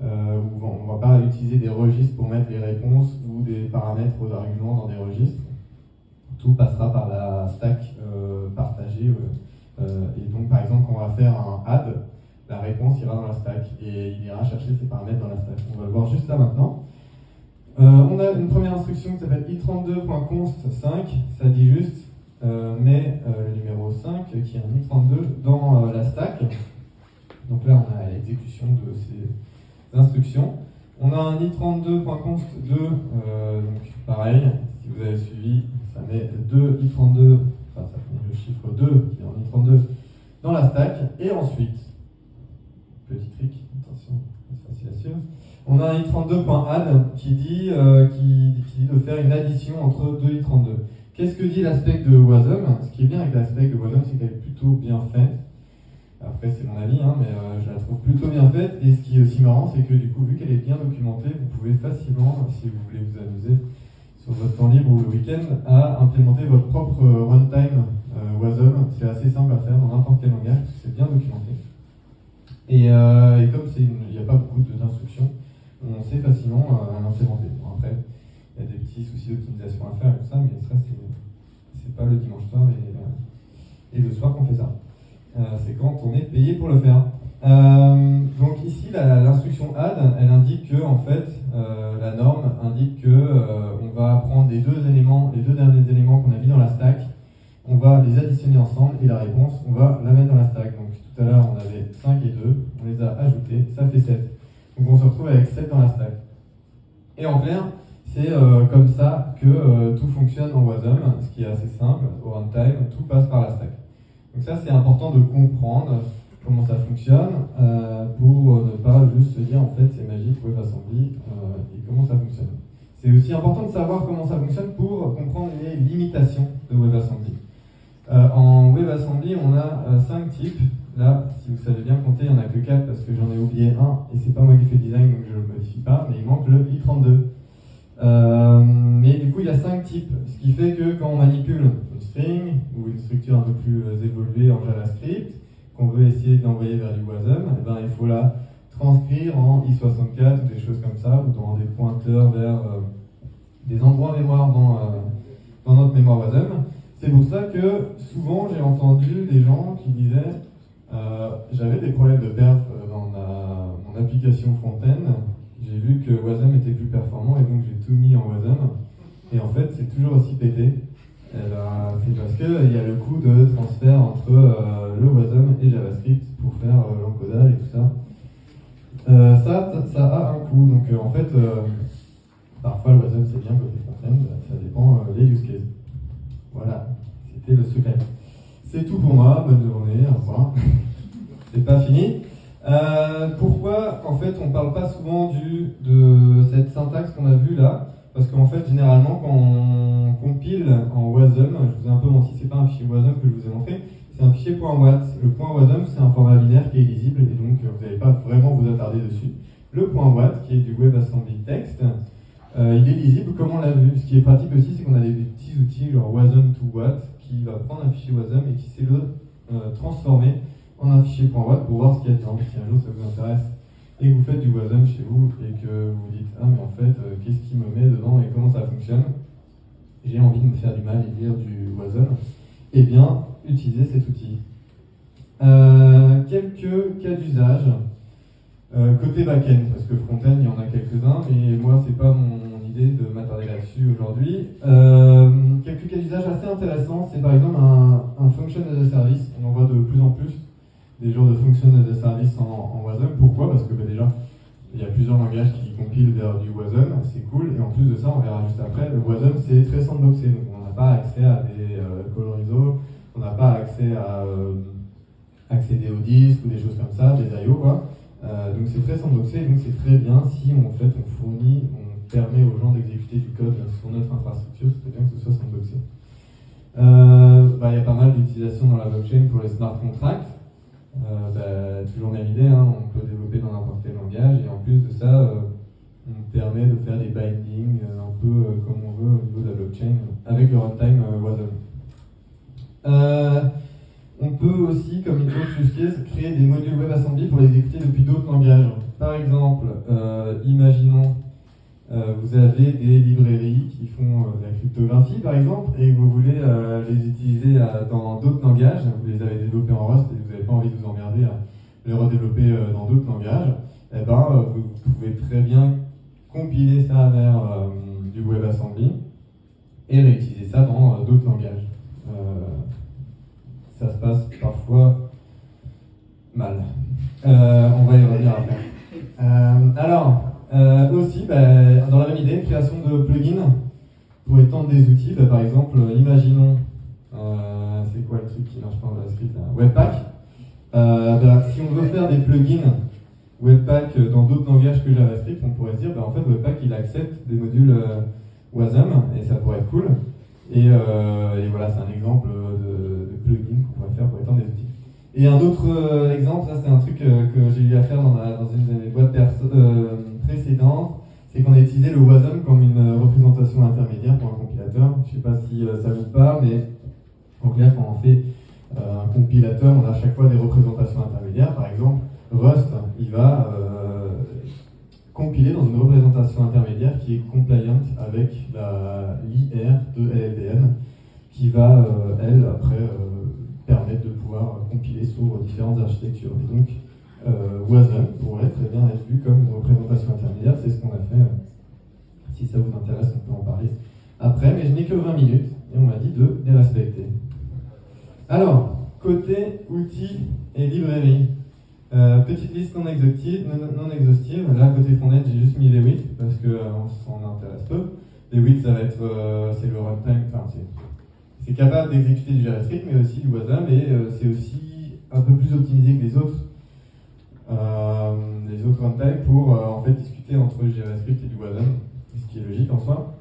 on ne va pas utiliser des registres pour mettre les réponses ou des paramètres aux arguments dans des registres. Tout passera par la stack partagée. Et donc par exemple, quand on va faire un add, la réponse ira dans la stack et il ira chercher ses paramètres dans la stack. On va le voir juste là maintenant. On a une première instruction qui s'appelle i32.const5, ça dit juste met le numéro 5 qui est un i32 dans la stack. Donc là on a l'exécution de ces instructions. On a un i32.const2, donc pareil, si vous avez suivi, ça met 2 i32, enfin ça met le chiffre 2 qui est en i32 dans la stack, et ensuite, petit trick, attention, c'est facile à suivre. On a un i32.add qui dit de faire une addition entre deux i32. Qu'est-ce que dit l'aspect de WASM? Ce qui est bien avec l'aspect de WASM, c'est qu'elle est plutôt bien faite. Après, c'est mon avis, mais je la trouve plutôt bien faite. Et ce qui est aussi marrant, c'est que du coup, vu qu'elle est bien documentée, vous pouvez facilement, si vous voulez vous amuser sur votre temps libre ou le week-end, à implémenter votre propre runtime WASM. C'est assez simple à faire dans n'importe quel langage, parce que c'est bien documenté. Et comme il n'y a pas beaucoup d'instructions, on sait facilement l'implémenter. Bon, après, il y a des petits soucis d'optimisation à faire et tout ça, mais ça, c'est pas le dimanche soir et le soir qu'on fait ça. C'est quand on est payé pour le faire. Donc ici, l'instruction add, elle indique que, en fait, la norme indique que on va prendre les deux derniers éléments qu'on a mis dans la stack, on va les additionner ensemble et la réponse, on va la mettre dans la stack. Donc tout à l'heure, on avait 5 et 2, on les a ajoutés, ça fait 7. Donc on se retrouve avec 7 dans la stack. Et en clair, c'est comme ça que tout fonctionne en WASM, ce qui est assez simple, au runtime, tout passe par la stack. Donc ça, c'est important de comprendre comment ça fonctionne pour ne pas juste se dire en fait c'est magique WebAssembly et comment ça fonctionne. C'est aussi important de savoir comment ça fonctionne pour comprendre les limitations de WebAssembly. En WebAssembly, on a 5 types. Là, si vous savez bien compter, il n'y en a que 4 parce que j'en ai oublié un et c'est pas moi qui fais le design donc je ne le modifie pas, mais il manque le i32. Mais du coup, il y a 5 types, ce qui fait que quand on manipule une string ou une structure un peu plus évoluée en JavaScript, qu'on veut essayer d'envoyer vers du WASM, eh ben, il faut la transcrire en i64 ou des choses comme ça, ou dans des pointeurs vers des endroits mémoire dans notre mémoire WASM. C'est pour ça que souvent j'ai entendu des gens qui disaient j'avais des problèmes de perf dans mon application front-end, j'ai vu que WASM était plus performant et donc j'ai tout mis en WASM, et en fait c'est toujours aussi pété. C'est parce qu'il y a le coût de transfert entre le WASM et JavaScript pour faire l'encodage et tout ça. Ça a un coût, donc en fait, parfois le WASM c'est bien côté front-end, ça dépend des use cases. Voilà, c'était le secret. C'est tout pour moi, bonne journée, au revoir. C'est pas fini. Pourquoi en fait on parle pas souvent de cette syntaxe qu'on a vue là? Parce qu'en fait, généralement, quand on compile en WASM, je vous ai un peu menti, c'est pas un fichier WASM que je vous ai montré, c'est un fichier .wat. Le .wasm, c'est un format binaire qui est lisible et donc vous n'allez pas vraiment vous attarder dessus. Le .wat, qui est du WebAssembly text, il est lisible comme on l'a vu. Ce qui est pratique aussi, c'est qu'on a des petits outils genre wasm to what qui va prendre un fichier wasm et qui sait le transformer en un fichier .wat pour voir ce qu'il y a dedans. Si un jour ça vous intéresse et que vous faites du wasm chez vous et que vous dites ah mais en fait qu'est-ce qui me met dedans et comment ça fonctionne, j'ai envie de me faire du mal et lire du wasm, eh bien utilisez cet outil. Quelques cas d'usage côté back-end, parce que front-end il y en a quelques-uns, mais moi c'est pas mon idée de m'attarder là-dessus aujourd'hui. Quelques cas d'usage assez intéressants, c'est par exemple un function as a service. On en voit de plus en plus des genres de function as a service en wasm. Pourquoi? Parce que déjà il y a plusieurs langages qui compilent vers du wasm, c'est cool, et en plus de ça on verra juste après, le wasm c'est très sandboxé, donc on n'a pas accès à des call resolve, on n'a pas accès à accéder au disque ou des choses comme ça, des I/O quoi. Donc c'est très sandboxé, donc c'est très bien si on permet aux gens d'exécuter du code sur notre infrastructure, c'est très bien que ce soit sandboxé. Il y a pas mal d'utilisation dans la blockchain pour les smart contracts. Toujours même idée, hein, on peut développer dans n'importe quel langage, et en plus de ça, on permet de faire des bindings un peu comme on veut au niveau de la blockchain avec le runtime wasm. On peut aussi, comme une autre use case, créer des modules WebAssembly pour les exécuter depuis d'autres langages. Par exemple, imaginons vous avez des librairies qui font de la cryptographie, par exemple, et vous voulez les utiliser dans d'autres langages. Vous les avez développés en Rust et vous n'avez pas envie de vous emmerder à les redévelopper dans d'autres langages. Eh ben, vous pouvez très bien compiler ça vers du WebAssembly et réutiliser ça dans d'autres langages. Ça se passe parfois mal. On va y revenir après. Aussi, dans la même idée, création de plugins pour étendre des outils. Par exemple, imaginons, c'est quoi le truc qui marche pas dans JavaScript là? Webpack. Si on veut faire des plugins Webpack dans d'autres langages que JavaScript, on pourrait se dire, en fait, Webpack il accepte des modules WASM et ça pourrait être cool. Et voilà, c'est un exemple de plugin qu'on pourrait faire pour étendre des outils. Et un autre exemple, ça c'est un truc que j'ai eu à faire dans une de mes boîtes précédentes, c'est qu'on a utilisé le WASM comme une représentation intermédiaire pour un compilateur. Je ne sais pas si ça vous parle, mais en clair, quand on fait un compilateur, on a à chaque fois des représentations intermédiaires. Par exemple, Rust, il va compiler dans une représentation intermédiaire qui est compliant avec l'IR de LLVM, qui va, elle, après, permettre de pouvoir compiler sur différentes architectures. Et donc, WASM pourrait très bien être vu comme une représentation intermédiaire, c'est ce qu'on a fait. Si ça vous intéresse, on peut en parler après, mais je n'ai que 20 minutes, et on m'a dit de les respecter. Alors, côté outils et librairies. Petite liste non exhaustive. Là, côté front-end, j'ai juste mis les WIT parce qu'on s'en intéresse peu. Les WIT, ça va être c'est le runtime, c'est capable d'exécuter du JavaScript, mais aussi du WASM, et c'est aussi un peu plus optimisé que les autres runtime pour en fait discuter entre le JavaScript et du WASM, ce qui est logique en soi.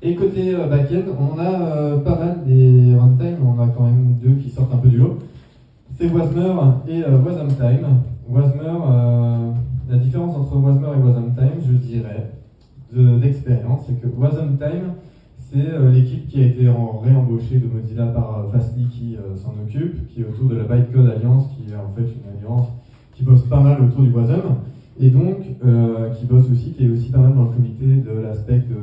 Et côté backend, on a pas mal des runtime, on a quand même deux qui sortent un peu du lot. C'est Wasmer et WasmTime. Wasmer, la différence entre Wasmer et WasmTime, je dirais, d'expérience, c'est que WasmTime, c'est l'équipe qui a été réembauchée de Mozilla par Fastly qui s'en occupe, qui est autour de la Bytecode Alliance, qui est en fait une alliance qui bosse pas mal autour du WASM, et donc qui est aussi pas mal dans le comité de l'aspect de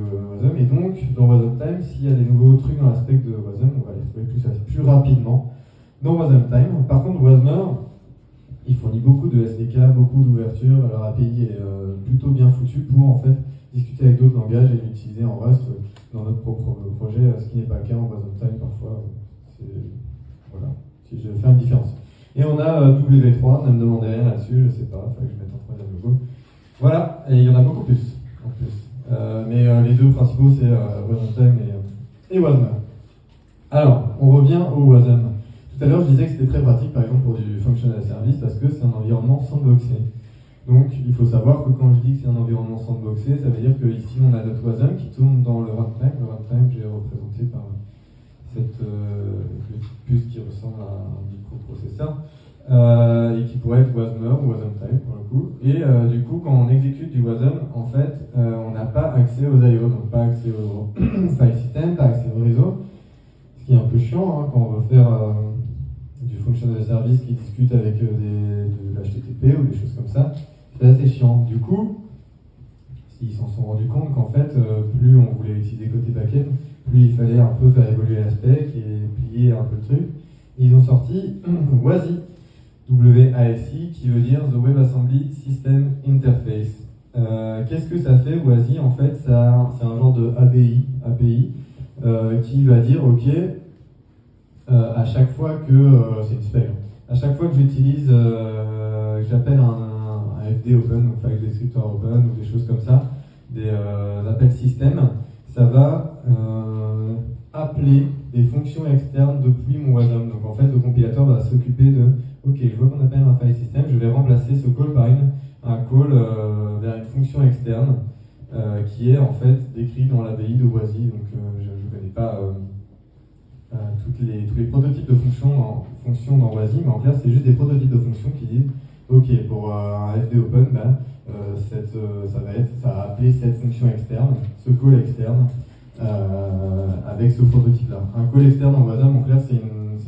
WASM, et donc dans WasmTime, s'il y a des nouveaux trucs dans l'aspect de WASM, on va les trouver plus rapidement dans WasmTime. Par contre, Wasmer, il fournit beaucoup de SDK, beaucoup d'ouverture, leur API est plutôt bien foutu pour en fait discuter avec d'autres langages et l'utiliser en Rust dans notre propre projet, ce qui n'est pas le cas en WasmTime parfois. Voilà, si je fais une différence. Et on a W3, ne me demandez rien là-dessus, je sais pas, il fallait que je mette un troisième logo. Voilà, et il y en a beaucoup plus en plus. Mais les deux principaux, c'est WasmTime et Wasmer. Alors, on revient au WASM. Tout à l'heure, je disais que c'était très pratique, par exemple, pour du function as a service, parce que c'est un environnement sandboxé. Donc, il faut savoir que quand je dis que c'est un environnement sandboxé, ça veut dire que ici, on a notre WASM qui tourne dans le runtime. Le runtime, j'ai représenté par cette petite puce qui ressemble à un microprocesseur, et qui pourrait être Wasmer ou WasmTime pour le coup. Et du coup, quand on exécute du WASM, en fait, on n'a pas accès accès aux I/O, donc pas accès au file system, pas accès au réseau. Ce qui est un peu chiant hein, quand on veut faire du functional service qui discute avec de l'HTTP ou des choses comme ça. C'est assez chiant. Du coup, ils s'en sont rendus compte qu'en fait, plus on voulait utiliser côté backend, plus il fallait un peu faire évoluer l'aspect et plier un peu le truc. Ils ont sorti WASI, WASI, qui veut dire The WebAssembly System Interface. Qu'est-ce que ça fait WASI? En fait, c'est un genre de API qui va dire, ok, à chaque fois que, c'est une spec, à chaque fois que j'utilise, j'appelle un FD open, donc file descriptor open, ou des choses comme ça, des appels système, ça va appeler des fonctions externes depuis mon WASM. Donc en fait, le compilateur va s'occuper de, ok, je vois qu'on appelle un file system, je vais remplacer ce call par un call vers une fonction externe qui est en fait décrit dans l'API de WASI. Donc je ne connais pas tous les prototypes de fonctions dans WASI, mais en clair, c'est juste des prototypes de fonctions qui disent ok, pour un FD open, ça va appeler cette fonction externe, ce call externe, avec ce prototype-là. Un call externe en WASM, en clair, c'est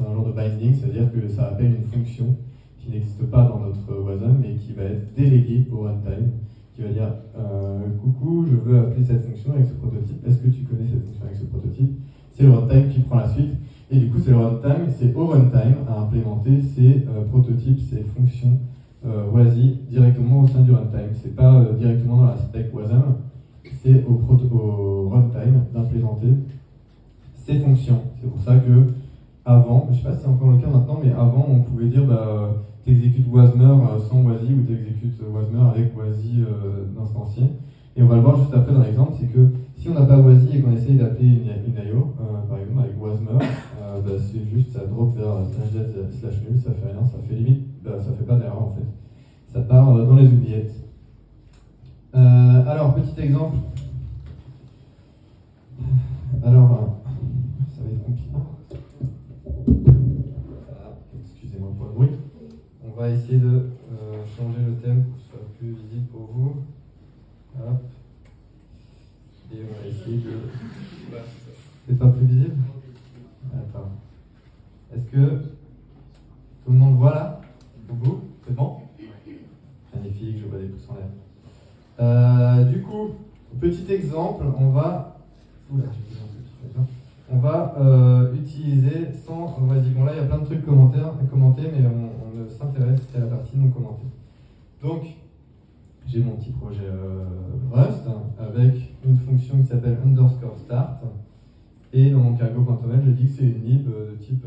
un genre de binding, c'est-à-dire que ça appelle une fonction qui n'existe pas dans notre WASM, mais qui va être déléguée au runtime, qui va dire coucou, je veux appeler cette fonction avec ce prototype, est-ce que tu connais cette fonction avec ce prototype? C'est le runtime qui prend la suite, et du coup, c'est au runtime à implémenter ces prototypes, ces fonctions WASI directement au sein du runtime. C'est pas directement dans la spec WASM, c'est au runtime d'implémenter ces fonctions. C'est pour ça que avant, je sais pas si c'est encore le cas maintenant, mais avant on pouvait dire t'exécutes WASMer sans WASI ou t'exécutes WASMer avec WASI d'instancié. Et on va le voir juste après dans l'exemple, c'est que si on n'a pas WASI et qu'on essaye d'appeler une IO, par exemple avec WASMer, c'est juste ça drop vers /nul, ça fait rien, ça fait limite, ça fait pas d'erreur en fait. Ça part dans les oubliettes. Alors, petit exemple. Alors, ça va être compliqué. Excusez-moi pour le bruit. On va essayer de changer le thème pour que ce soit plus visible pour vous. Hop. Et on va essayer de... C'est pas plus visible? Attends. Est-ce que tout le monde voit là? Beaucoup? C'est bon? Magnifique, je vois des pouces en l'air. Du coup, petit exemple, on va utiliser sans WASI. Bon là, il y a plein de trucs commentés, mais on s'intéresse à la partie non commentée. Donc, j'ai mon petit projet Rust avec une fonction qui s'appelle _start. Et dans mon cargo.toml, je dis que c'est une lib de type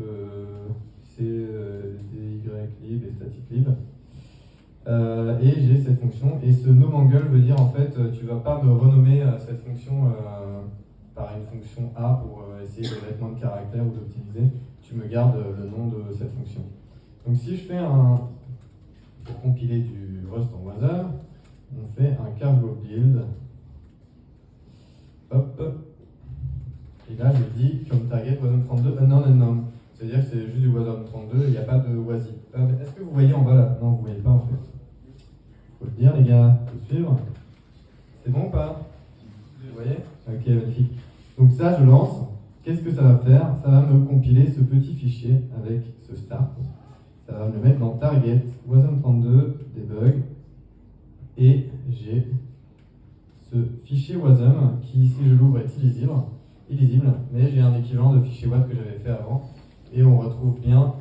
CDYLib et staticlib. Et j'ai cette fonction, et ce nomangle veut dire en fait tu vas pas me renommer cette fonction par une fonction A pour essayer de mettre moins de caractères ou d'optimiser, tu me gardes le nom de cette fonction. Donc si je fais pour compiler du Rust en WASM, on fait un cargo build, hop, et là je dis comme target wasm32 unknown, c'est-à-dire que c'est juste du wasm32, il n'y a pas de WASI. Est-ce que vous voyez en bas là? Non, vous ne voyez pas en fait. Faut le dire les gars, faut suivre. C'est bon ou pas? Vous voyez? Ok, magnifique. Donc ça, je lance. Qu'est-ce que ça va faire? Ça va me compiler ce petit fichier avec ce start. Ça va me le mettre dans target wasm32 debug. Et j'ai ce fichier wasm qui, si je l'ouvre, est illisible, mais j'ai un équivalent de fichier WAS que j'avais fait avant. Et on retrouve bien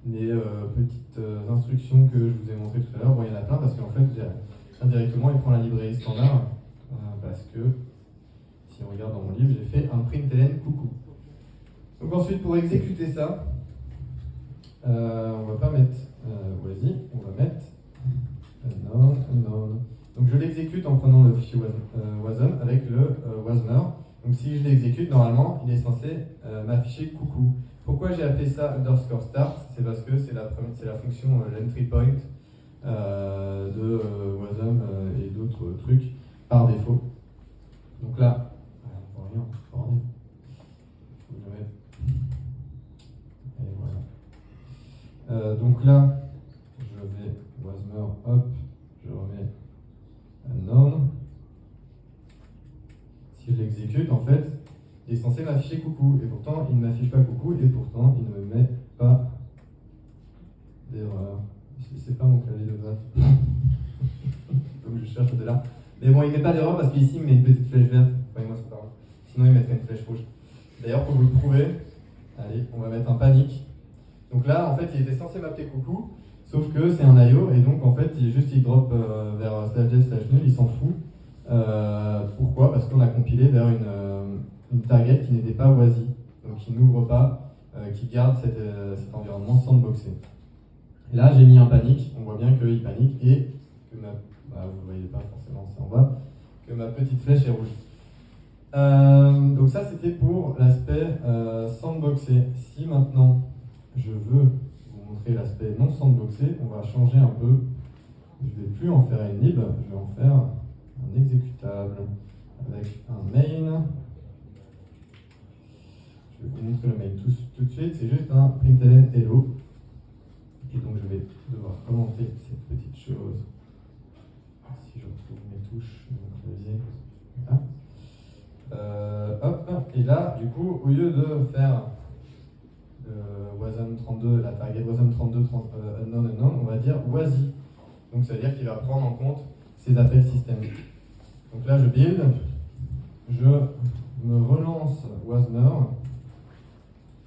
les petites instructions que je vous ai montrées tout à l'heure. Bon, il y en a plein parce qu'en fait, indirectement, il prend la librairie standard parce que si on regarde dans mon livre, j'ai fait un println coucou. Donc ensuite, pour exécuter ça, on va pas mettre WASI, on va mettre unknown. Donc je l'exécute en prenant le fichier wasm avec le wasmer. Donc si je l'exécute, normalement, il est censé m'afficher coucou. Pourquoi j'ai appelé ça _start? C'est parce que c'est la fonction l'entry point de wasm et d'autres trucs par défaut. Donc là, on voit rien, bordel. Faut que je mette. Et voilà. Donc là, je vais wasmer, hop, je remets unknown. si je l'exécute, en fait, il est censé m'afficher coucou, et pourtant il ne m'affiche pas coucou, et pourtant il ne me met pas d'erreur. C'est pas mon clavier de vote. Donc je cherche de là. Mais bon, il ne met pas d'erreur parce qu'ici il met une petite flèche verte. Croyez-moi, c'est pas grave. Sinon il mettrait une flèche rouge. D'ailleurs, pour vous le prouver, allez, on va mettre un panique. Donc là, en fait, il était censé m'appeler coucou, sauf que c'est un IO, et donc en fait, il drop vers /dev/nul, il s'en fout. Pourquoi? Parce qu'on a compilé vers une target qui n'était pas WASI, donc qui n'ouvre pas, qui garde cet environnement sandboxé. Et là, j'ai mis un panique, on voit bien qu'il panique, et que vous ne voyez pas forcément, c'est en bas, que ma petite flèche est rouge. Donc ça, c'était pour l'aspect sandboxé. Si maintenant, je veux vous montrer l'aspect non sandboxé, on va changer un peu. Je ne vais plus en faire une lib, je vais en faire un exécutable avec un main. Je vais vous montrer le main tout de suite, c'est juste un println hello. Et donc je vais devoir commenter cette petite chose. Si je retrouve mes touches de mon clavier. Voilà. Hop, et là, du coup, au lieu de faire wasm32, la target wasm32 unknown, on va dire WASI. Donc ça veut dire qu'il va prendre en compte ces appels systémiques. Donc là, je build, je me relance wasmer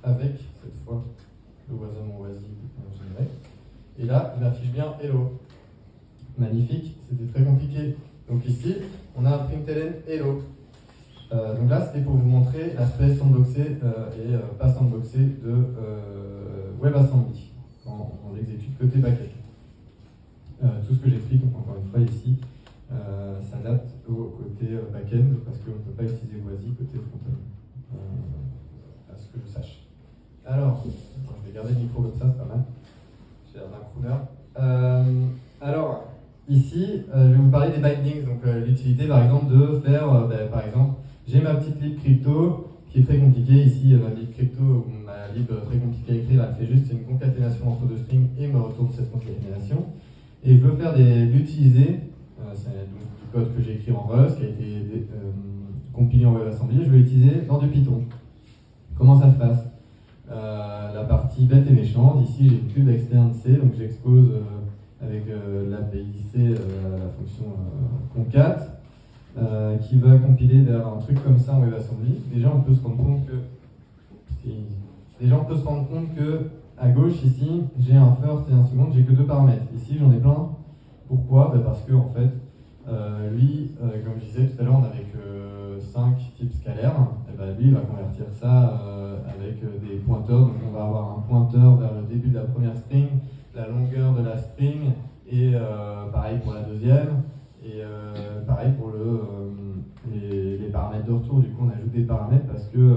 avec cette fois le wasm WASI généré. Et là, il m'affiche bien hello. Magnifique, c'était très compliqué. Donc ici, on a un println hello. Donc là, c'était pour vous montrer l'aspect sandboxé et pas sandboxé de WebAssembly quand on l'exécute côté backend. Tout ce que j'explique, encore une fois ici, s'adapte au côté backend parce qu'on ne peut pas utiliser WASI côté front-end, à ce que je sache. Alors, je vais garder le micro comme ça, c'est pas mal. J'ai l'air d'un crooner. Alors, ici, je vais vous parler des bindings, donc l'utilité par exemple de faire, par exemple, j'ai ma petite lib crypto qui est très compliquée. Ici, ma lib crypto, ou ma lib très compliquée à écrire, elle fait juste une concaténation entre deux strings et me retourne cette concaténation. Et je veux faire l'utiliser, c'est du code que j'ai écrit en Rust, qui a été compilé en WebAssembly, je veux l'utiliser dans du Python. Comment ça se passe? La partie bête et méchante, ici j'ai une cube externe C, donc j'expose avec l'API C la fonction concat, qui va compiler vers un truc comme ça en WebAssembly. Déjà on peut se rendre compte que à gauche ici j'ai un first et un second, j'ai que 2 paramètres. Ici j'en ai plein. Pourquoi? Parce que en fait lui, comme je disais tout à l'heure, on avait que 5 types scalaires, et ben lui il va convertir ça avec des pointeurs. Donc on va avoir un pointeur vers le début de la première string, la longueur de la string, et pareil pour la deuxième. Et pareil pour les paramètres de retour, du coup on ajoute des paramètres parce que,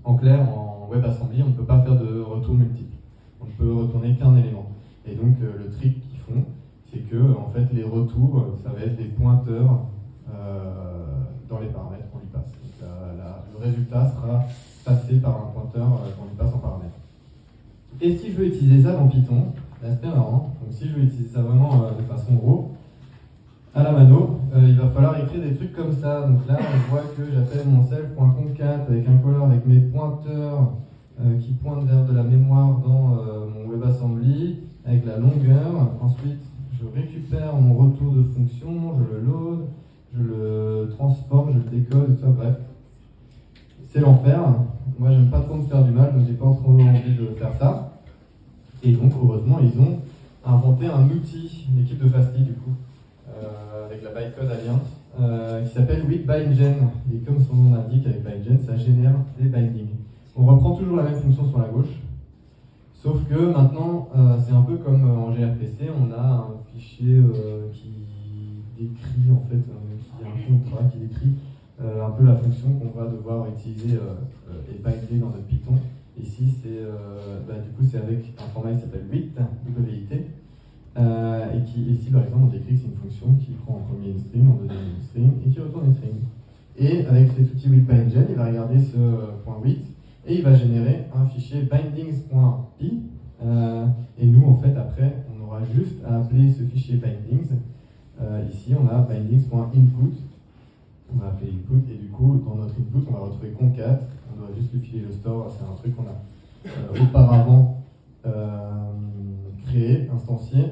en clair, en WebAssembly, on ne peut pas faire de retour multiple. On ne peut retourner qu'un élément. Et donc le trick qu'ils font, c'est que en fait, les retours, ça va être des pointeurs dans les paramètres qu'on lui passe. Donc, le résultat sera passé par un pointeur qu'on lui passe en paramètres. Et si je veux utiliser ça dans Python, là c'est marrant, donc si je veux utiliser ça vraiment de façon raw, à la mano, il va falloir écrire des trucs comme ça. Donc là, on voit que j'appelle mon self.concat avec un caller avec mes pointeurs qui pointent vers de la mémoire dans mon WebAssembly, avec la longueur. Ensuite, je récupère mon retour de fonction, je le load, je le transforme, je le décode, tout ça, bref. C'est l'enfer. Moi, j'aime pas trop me faire du mal, donc j'ai pas trop envie de faire ça. Et donc, heureusement, ils ont inventé un outil, l'équipe de Fastly, du coup, avec la Bytecode Alliance, qui s'appelle WithBindGen. Et comme son nom l'indique, avec BindGen, ça génère des bindings. On reprend toujours la même fonction sur la gauche, sauf que maintenant, c'est un peu comme en gRPC, on a un fichier qui décrit, en fait, qui a un contrat qui décrit un peu la fonction qu'on va devoir utiliser et binder dans notre Python. Ici, du coup, c'est avec un format qui s'appelle WIT, WIT. Et qui, ici par exemple, on décrit que c'est une fonction qui prend en premier une string, en deuxième une string, et qui retourne une string. Et avec cet outil WithBindGen, il va regarder ce .with, et il va générer un fichier bindings.py. Et nous, en fait, après, on aura juste à appeler ce fichier bindings. Ici, on a bindings.input. On va appeler input, et du coup, dans notre input, on va retrouver concat, on doit juste lui filer le store, c'est un truc qu'on a auparavant créé, instancié,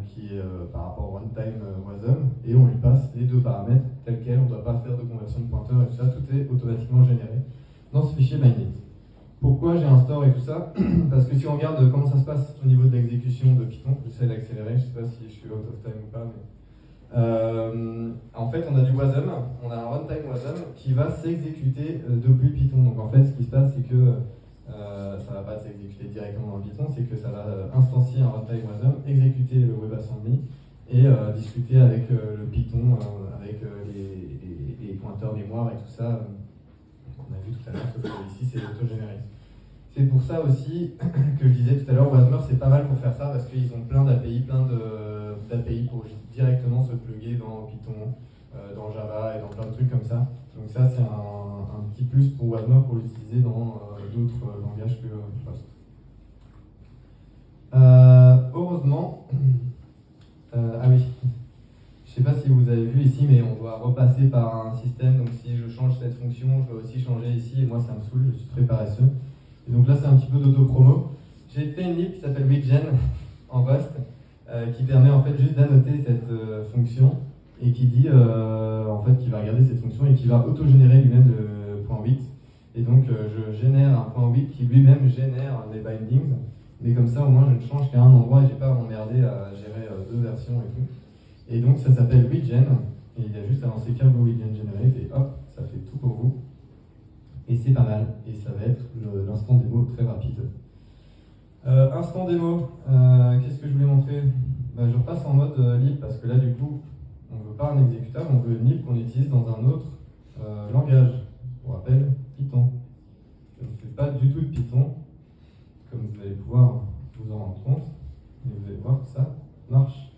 qui est par rapport au runtime Wasm, et on lui passe les deux paramètres tels quels, on ne doit pas faire de conversion de pointeur et tout ça, tout est automatiquement généré dans ce fichier bindings. Pourquoi j'ai un store et tout ça? Parce que si on regarde comment ça se passe au niveau de l'exécution de Python, j'essaie d'accélérer, je ne sais pas si je suis out of time ou pas, mais en fait on a du Wasm, on a un runtime Wasm qui va s'exécuter depuis Python. Donc en fait ce qui se passe c'est que ça ne va pas s'exécuter directement dans Python, c'est que ça va instancier un runtime Wasm, exécuter le WebAssembly et discuter avec le Python, avec les pointeurs mémoire et tout ça qu'on a vu tout à l'heure, sauf que ici c'est l'autogénérique. C'est pour ça aussi que je disais tout à l'heure, Wasmer c'est pas mal pour faire ça parce qu'ils ont plein d'API, d'API pour directement se plugger dans Python, dans Java et dans plein de trucs comme ça. Donc ça c'est un petit plus pour Wasmer pour l'utiliser dans d'autres langages que Rust. Heureusement, ah oui, je sais pas si vous avez vu ici, mais on doit repasser par un système. Donc si je change cette fonction, je dois aussi changer ici. Et moi ça me saoule, je suis très paresseux. Et donc là c'est un petit peu d'auto-promo. J'ai fait une lib qui s'appelle WeGen en Rust, qui permet en fait juste d'annoter cette fonction et qui dit en fait qu'il va regarder cette fonction et qui va auto-générer lui-même le point 8. Et donc je génère un point 8 qui lui-même génère les bindings. Mais comme ça au moins je ne change qu'à un endroit et j'ai pas à m'emmerder à gérer deux versions et tout. Et donc ça s'appelle WeGen, et il y a juste à lancer cargo WeGen generate et hop, ça fait tout pour vous. Et c'est pas mal, et ça va être l'instant démo très rapide. Instant démo, qu'est-ce que je voulais montrer? Je repasse en mode lib parce que là du coup, on ne veut pas un exécutable, on veut une lib qu'on utilise dans un autre langage. Pour rappel, Python. Je ne fais pas du tout de Python, comme vous allez pouvoir vous en rendre compte, et vous allez voir que ça marche.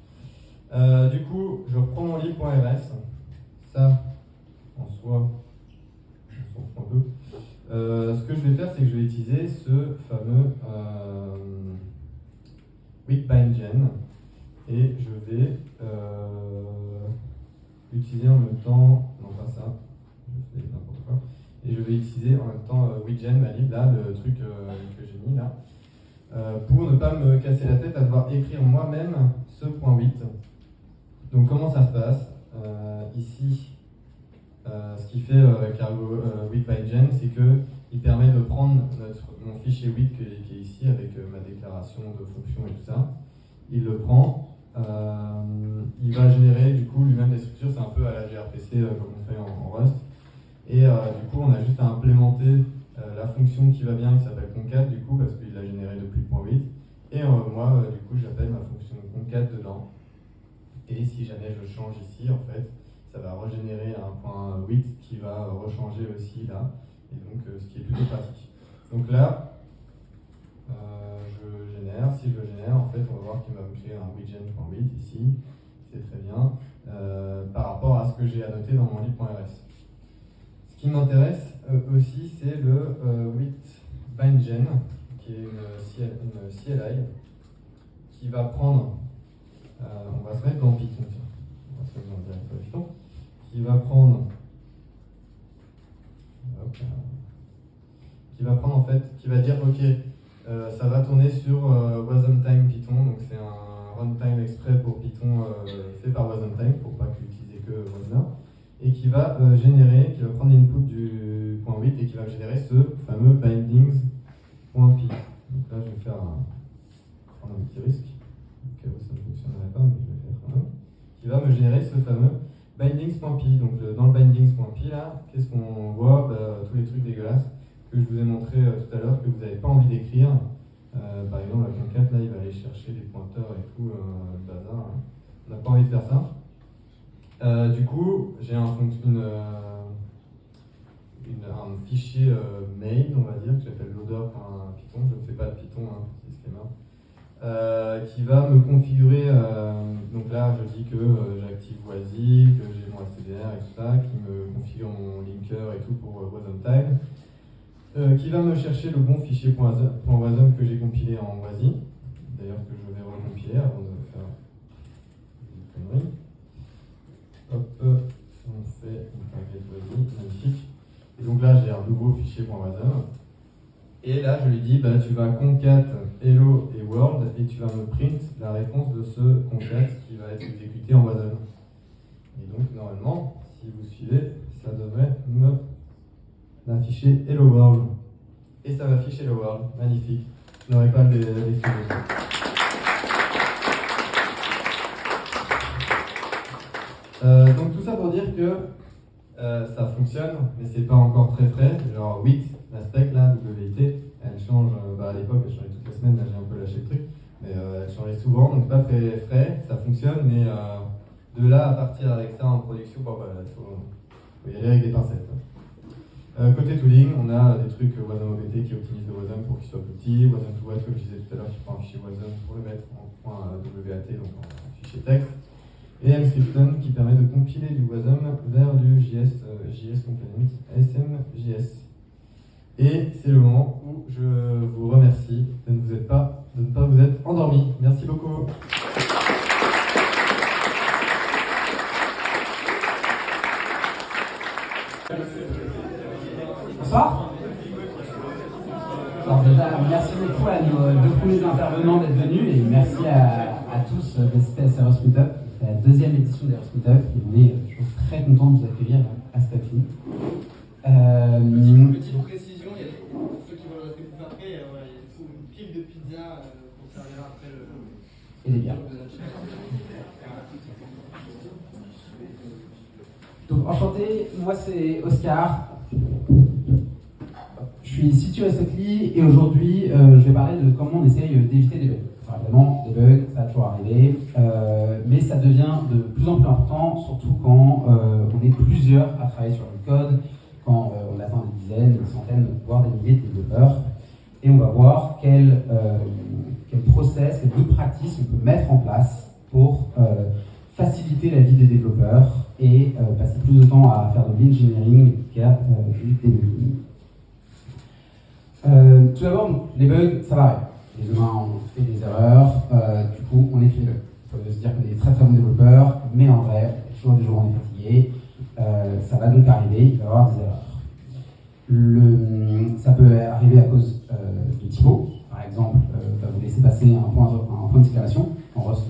Du coup, je reprends mon lib.rs. Ça, en soi, on s'en fout un peu. Ce que je vais faire, c'est que je vais utiliser ce fameux with-bindgen et je vais utiliser en même temps, non pas ça, je fais n'importe quoi, et je vais utiliser en même temps WeGen, ma lib, là, le truc que j'ai mis là, pour ne pas me casser la tête à devoir écrire moi-même ce point 8. Donc comment ça se passe? Ici, ce qui fait Cargo with-bindgen, c'est qu'il permet de prendre mon fichier with qui est ici avec ma déclaration de fonction et tout ça. Il le prend, il va générer du coup lui-même des structures, c'est un peu à la gRPC comme on fait en Rust. Et du coup on a juste à implémenter la fonction qui va bien qui s'appelle concat du coup parce qu'il l'a généré depuis le point 8. Et moi du coup j'appelle ma fonction concat dedans. Et si jamais je change ici, en fait, ça va régénérer un point 8 qui va rechanger aussi là, et donc ce qui est plutôt pratique. Donc là, je génère, si je le génère, en fait, on va voir qu'il va me créer un WeGen.8 ici, c'est très bien, par rapport à ce que j'ai annoté dans mon lib.rs. Ce qui m'intéresse aussi, c'est le with-bindgen, qui est une CLI, qui va prendre... on va se mettre dans Python, tiens. On va se mettre dans le directeur Python, qui va prendre, en fait, qui va dire ok, ça va tourner sur WasmTime Python, donc c'est un runtime exprès pour Python fait par WasmTime pour pas utiliser que Wasmer, et qui va générer, qui va prendre l'input du point 8 et qui va générer ce fameux bindings.py. Donc là je vais prendre un petit risque. Ça ne fonctionnerait pas, mais je vais faire quand même, qui va me générer ce fameux bindings.py. Donc dans le bindings.py là, qu'est-ce qu'on voit? Tous les trucs dégueulasses que je vous ai montré tout à l'heure, que vous n'avez pas envie d'écrire. Par exemple, la concat là, il va aller chercher des pointeurs et tout, le bazar. Hein. On n'a pas envie de faire ça. Du coup, j'ai un fichier main, on va dire, que j'appelle loader.python. Je ne fais pas de Python, hein, c'est schéma. Qui va me configurer, donc là je dis que j'active WASI, que j'ai mon STDR et tout ça, qui me configure mon linker et tout pour WasmTime, qui va me chercher le bon fichier .wasm que j'ai compilé en WASI, d'ailleurs que je vais recompiler avant de faire une connerie. Hop, on fait une target WASI, magnifique. Et donc là, j'ai un nouveau fichier .wasm. Et là, je lui dis, bah, tu vas concat hello et world et tu vas me print la réponse de ce concat qui va être exécuté en wasm. Et donc, normalement, si vous suivez, ça devrait m'afficher hello world. Et ça va afficher hello world. Magnifique. Je n'aurai pas l'expliquer. Donc tout ça pour dire que ça fonctionne, mais c'est pas encore très frais. Genre WIT, la spec là, WIT, elle change, à l'époque elle changeait toutes les semaines, là j'ai un peu lâché le truc, mais elle changeait souvent, donc pas très frais, ça fonctionne, mais de là à partir avec ça en production, bon, il faut y aller avec des pincettes. Côté tooling, on a des trucs Wasm OBT qui optimisent le Wasm pour qu'il soit plus petit, Wasm to What, comme je disais tout à l'heure, qui prend un fichier Wasm pour le mettre en .wat, donc en fichier texte. Et mscripton qui permet de compiler du Wasm vers du JS Complement SMJS. Et c'est le moment où je vous remercie de ne pas vous être endormis. Merci beaucoup. Bonsoir. Alors déjà, merci beaucoup à nos deux premiers intervenants d'être venus et merci à tous d'assister à Serverless Meetup. C'est la deuxième édition d'Serverless Meetup et on est toujours très content de vous accueillir à Stockly. Petite précision, il y a pour ceux qui veulent rester plus après, il y a une pile de pizza qu'on servira après le. Et des bières. Donc enchanté, moi c'est Oscar. Je suis CTO à Stockly et aujourd'hui je vais parler de comment on essaye d'éviter des bugs. Enfin, évidemment, des bugs, ça va toujours arriver, mais ça devient de plus en plus important, surtout quand on est plusieurs à travailler sur le code, quand on atteint des dizaines, des centaines, voire des milliers de développeurs. Et on va voir quel process, quelles bonnes pratiques on peut mettre en place pour faciliter la vie des développeurs et passer plus de temps à faire de l'engineering qu'à juste des bugs. Tout d'abord, les bugs, ça va arriver. Les humains ont fait des erreurs, du coup, on écrit les bugs. On peut se dire qu'on est des très très bons développeurs, mais en vrai, il y a toujours des jours où on est fatigué. Ça va donc arriver, il va y avoir des erreurs. Ça peut arriver à cause de typos. Par exemple, va vous laisser passer un point d'exclamation. En Rust,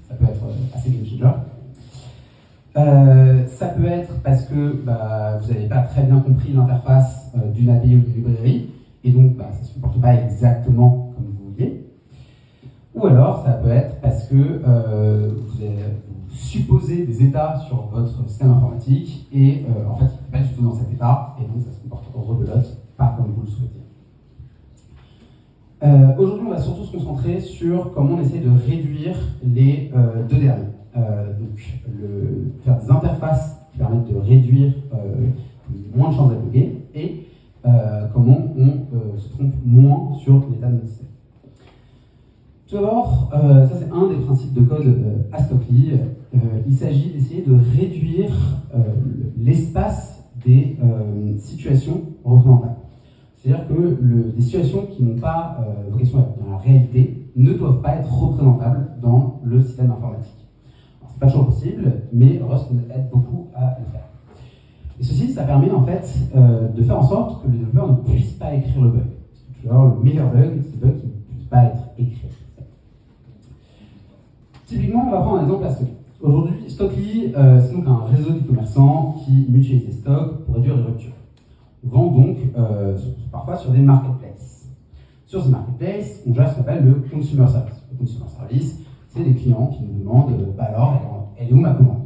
ça peut être assez game changer. Ça peut être parce que vous n'avez pas très bien compris l'interface d'une API ou d'une librairie, et donc ça ne se comporte pas exactement comme vous vouliez. Ou alors, ça peut être parce que vous supposez des états sur votre système informatique, et en fait, il n'est pas du tout dans cet état, et donc ça se comporte en rebelote, pas comme vous le souhaitez. Aujourd'hui, on va surtout se concentrer sur comment on essaie de réduire les deux derniers. Donc, faire des interfaces qui permettent de réduire moins de chances à bugger et comment on se trompe moins sur l'état de notre système. Tout d'abord, ça c'est un des principes de code à Stockly. Il s'agit d'essayer de réduire l'espace des situations représentables. C'est-à-dire que des situations qui n'ont pas vocation à être dans la réalité ne doivent pas être représentables dans le système informatique. C'est pas toujours possible, mais Rust aide beaucoup à le faire. Et ceci, ça permet en fait de faire en sorte que le développeur ne puisse pas écrire le bug. Alors, le meilleur bug, c'est le bug qui ne puisse pas être écrit. Typiquement, on va prendre un exemple à Stockly. Aujourd'hui, Stockly, c'est donc un réseau de commerçants qui mutualise les stocks pour réduire les ruptures. On vend donc parfois sur des marketplaces. Sur ces marketplaces, on gère ce qu'on appelle le consumer service. Le consumer service, c'est des clients qui nous demandent alors, elle est où ma commande?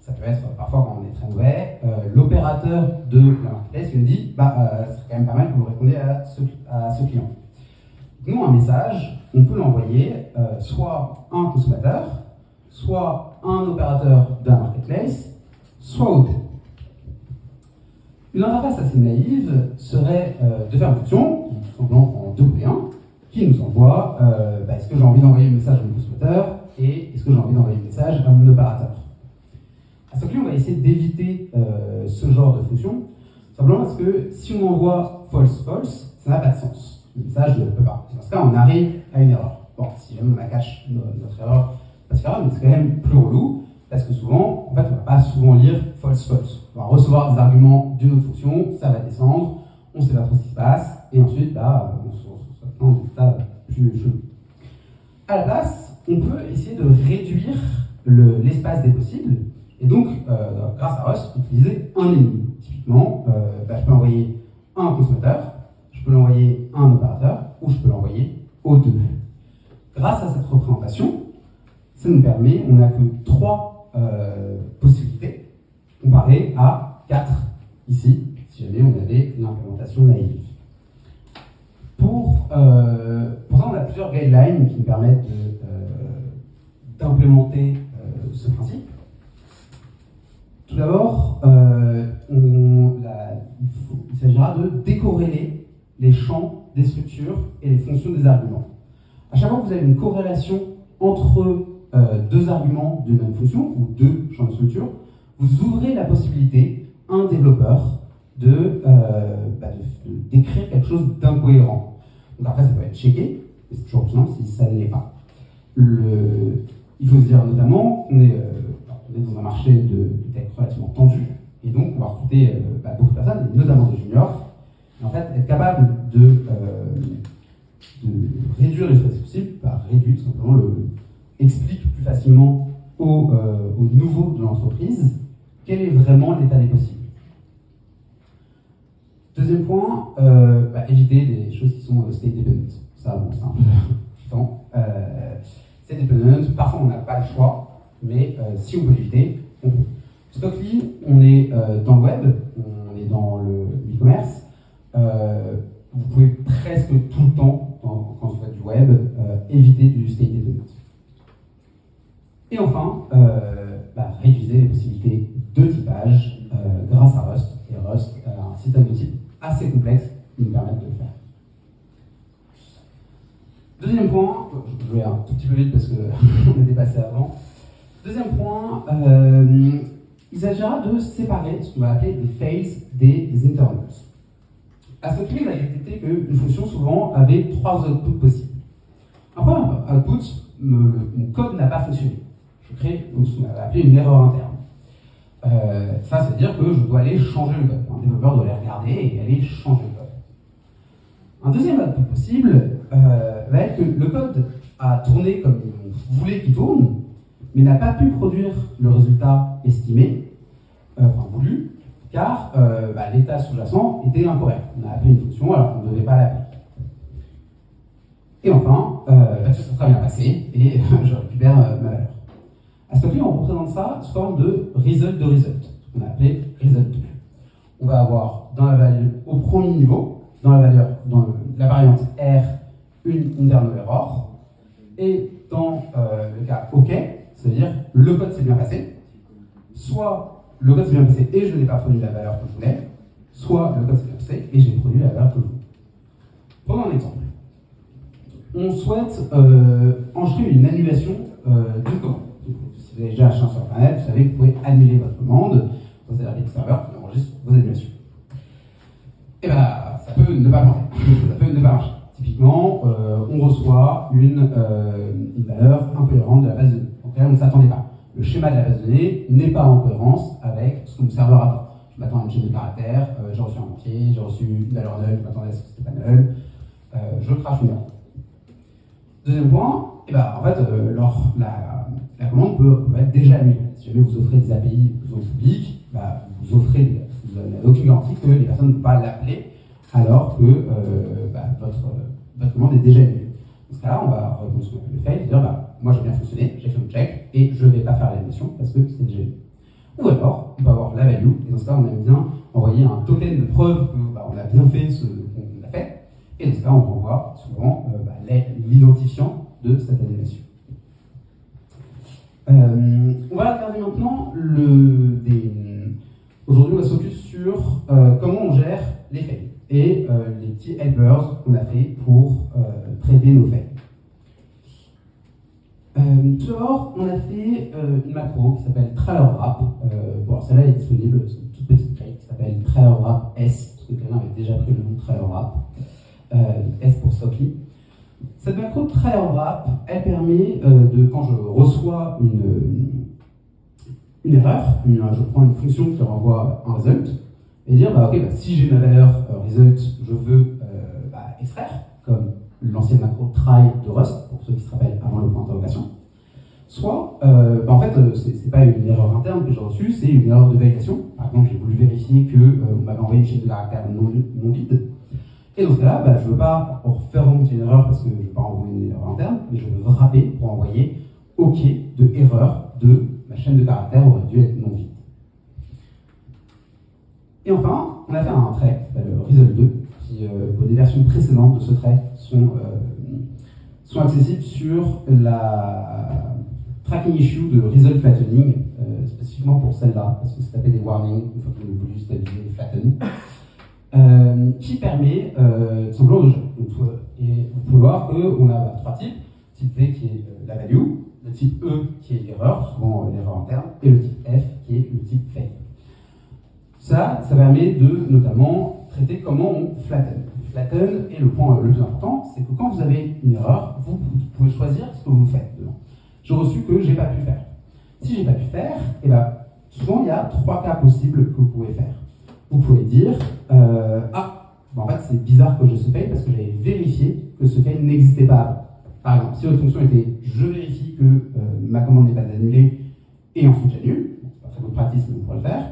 Ça peut être parfois quand on est très mauvais, l'opérateur de la marketplace qui nous dit ce serait quand même pas mal que vous répondiez à ce client. Nous, un message, on peut l'envoyer soit à un consommateur, soit à un opérateur de la marketplace, soit aux deux. Une interface assez naïve serait de faire une fonction, qui tout simplement prend 2 et 1, qui nous envoie est-ce que j'ai envie d'envoyer un message à mon consommateur et est-ce que j'ai envie d'envoyer un message à mon opérateur. À Stockly, on va essayer d'éviter ce genre de fonction, simplement parce que si on envoie false, ça n'a pas de sens. Le message ne peut pas. Dans ce cas, on arrive à une erreur. Bon, si jamais on a cache notre erreur, c'est pas grave, mais c'est quand même plus relou, Parce que souvent, en fait, on ne va pas souvent lire false false. On va recevoir des arguments d'une autre fonction, ça va descendre, on ne sait pas trop ce qui se passe, et ensuite, on se retrouve dans des résultats plus chelous. À la place, on peut essayer de réduire l'espace des possibles, et donc, grâce à Rust, utiliser un ennemi. Typiquement, je peux envoyer un consommateur, je peux l'envoyer à un opérateur, ou je peux l'envoyer aux deux. Grâce à cette représentation, ça nous permet, on n'a que 3 possibilités, comparé à 4 ici, si jamais on avait une implémentation naïve. Pour ça, on a plusieurs guidelines qui nous permettent d'implémenter ce principe. Tout d'abord, il s'agira de décorréler les champs des structures et les fonctions des arguments. À chaque fois que vous avez une corrélation entre 2 arguments d'une même fonction ou 2 champs de structure, vous ouvrez la possibilité à un développeur de d'écrire quelque chose d'incohérent. Donc après, ça peut être checké, mais c'est toujours plus simple si ça ne l'est pas. Il faut se dire notamment qu'on est dans un marché de tech relativement tendu, et donc on va recruter beaucoup de personnes, et notamment des juniors. Et en fait, être capable de réduire les stress possibles, réduire tout simplement explique plus facilement aux nouveaux de l'entreprise quel est vraiment l'état des possibles. Deuxième point, éviter des choses qui sont state dependent. Ça, bon, c'est un peu chiant. State dependent, parfois on n'a pas le choix, mais si on peut l'éviter, on peut. Stockly, on est dans le web, on est dans le e-commerce. Vous pouvez presque tout le temps, quand vous faites du web, éviter du state dependent. Et enfin, réduisez les possibilités de typage grâce à Rust. Et Rust a un système de type assez complexe qui nous permet de le faire. Deuxième point, je vais un tout petit peu vite parce qu'on a dépassé avant. Deuxième point, il s'agira de séparer ce qu'on va appeler des fails des internals. À ce prix, il a détecté qu'une fonction souvent avait 3 outputs possibles. Un premier output, mon code n'a pas fonctionné. Je crée ce qu'on va appeler une erreur interne. Ça, c'est-à-dire que je dois aller changer le code. Un développeur doit aller regarder et aller changer le code. Un deuxième output possible va être que le code a tourné comme vous voulez qu'il tourne, mais n'a pas pu produire le résultat estimé, voulu, car l'état sous-jacent était incorrect. On a appelé une fonction alors qu'on ne devait pas l'appeler. Et enfin, tout s'est très bien passé et je récupère ma valeur. À ce moment-là, on représente ça sous forme de result, ce qu'on a appelé result 2. On va avoir dans la valeur au premier niveau, dans la variante R, une internal error, et dans le cas OK, c'est-à-dire le code s'est bien passé, soit le code s'est bien passé et je n'ai pas produit la valeur que je voulais, soit le code s'est bien passé et j'ai produit la valeur que je voulais. Prenons un exemple. On souhaite enregistrer une annulation d'une commande. Si vous avez déjà acheté sur Internet, vous savez que vous pouvez annuler votre commande. Vous avez un serveur qui enregistre vos annulations. Et ça peut ne pas marcher. Ça peut ne pas marcher. Typiquement, on reçoit une valeur incohérente de la base de données. Donc là, on ne s'attendait pas. Le schéma de la base de données n'est pas en cohérence avec ce que mon serveur attend. Je m'attends à une chaîne de caractères, j'ai reçu un entier, j'ai reçu une valeur nulle, je m'attendais à ce que c'était pas null, je crache une erreur. Deuxième point, en fait, la commande peut être déjà annulée. Si jamais vous offrez des API aux publics, vous n'avez aucune garantie que les personnes ne vont pas l'appeler alors que votre commande est déjà annulée. Dans ce cas-là, on va répondre ce qu'on appelle le fail, c'est-à-dire moi j'ai bien fonctionné, j'ai fait mon check et je ne vais pas faire l'annulation parce que c'est déjà annulé. Ou alors, on peut avoir la value, et dans ce cas, on aime bien envoyer un token de preuve qu'on a bien fait ce qu'on a fait, et dans ce cas, on renvoie souvent l'identifiant de cette annulation. On va regarder maintenant aujourd'hui, on va se focus sur comment on gère les fails et les petits helpers qu'on a fait pour traiter nos fails. Tout d'abord, on a fait une macro qui s'appelle TrailerWrap. Celle-là est disponible, c'est une toute petite clé qui s'appelle TrailerWrap S, parce que quelqu'un avait déjà pris le nom de TrailerWrap, S pour Stockly. Cette macro TrailerWrap, elle permet quand je reçois une erreur, je prends une fonction qui renvoie un result, et dire, bah, ok, bah, si j'ai ma valeur result, je veux extraire, comme l'ancienne macro try de Rust, pour ceux qui se rappellent avant le point d'interrogation. Soit, en fait, c'est pas une erreur interne que j'ai reçue, c'est une erreur de validation. Par exemple, j'ai voulu vérifier qu'on m'avait envoyé une chaîne de caractères non vide. Et dans ce cas-là, je ne veux pas faire remonter une erreur parce que je ne veux pas envoyer une erreur interne, mais je veux wrapper pour envoyer OK de erreur de ma chaîne de caractères aurait dû être non vide. Et enfin, on a fait un trait qui s'appelle Result 2, qui, des versions précédentes de ce trait sont accessibles sur la tracking issue de Result Flattening, spécifiquement pour celle-là, parce que ça s'appelle des warnings, une fois que vous voulez stabiliser flatten, qui permet tout simplement de gérer. Et vous pouvez voir qu'on a trois types, type V qui est la value, le type E qui est l'erreur, souvent l'erreur interne, et le type F qui est le type fail. Ça permet de notamment traiter comment on flatten. Flatten, et le point le plus important, c'est que quand vous avez une erreur, vous pouvez choisir ce que vous faites dedans. J'ai reçu que j'ai pas pu faire. Si j'ai pas pu faire, souvent il y a trois cas possibles que vous pouvez faire. Vous pouvez dire en fait c'est bizarre que je ce fail parce que j'avais vérifié que ce fail n'existait pas avant. Par exemple, si votre fonction était je vérifie que ma commande n'est pas annulée et ensuite j'annule, c'est pas très bonne pratique mais vous pourrez le faire.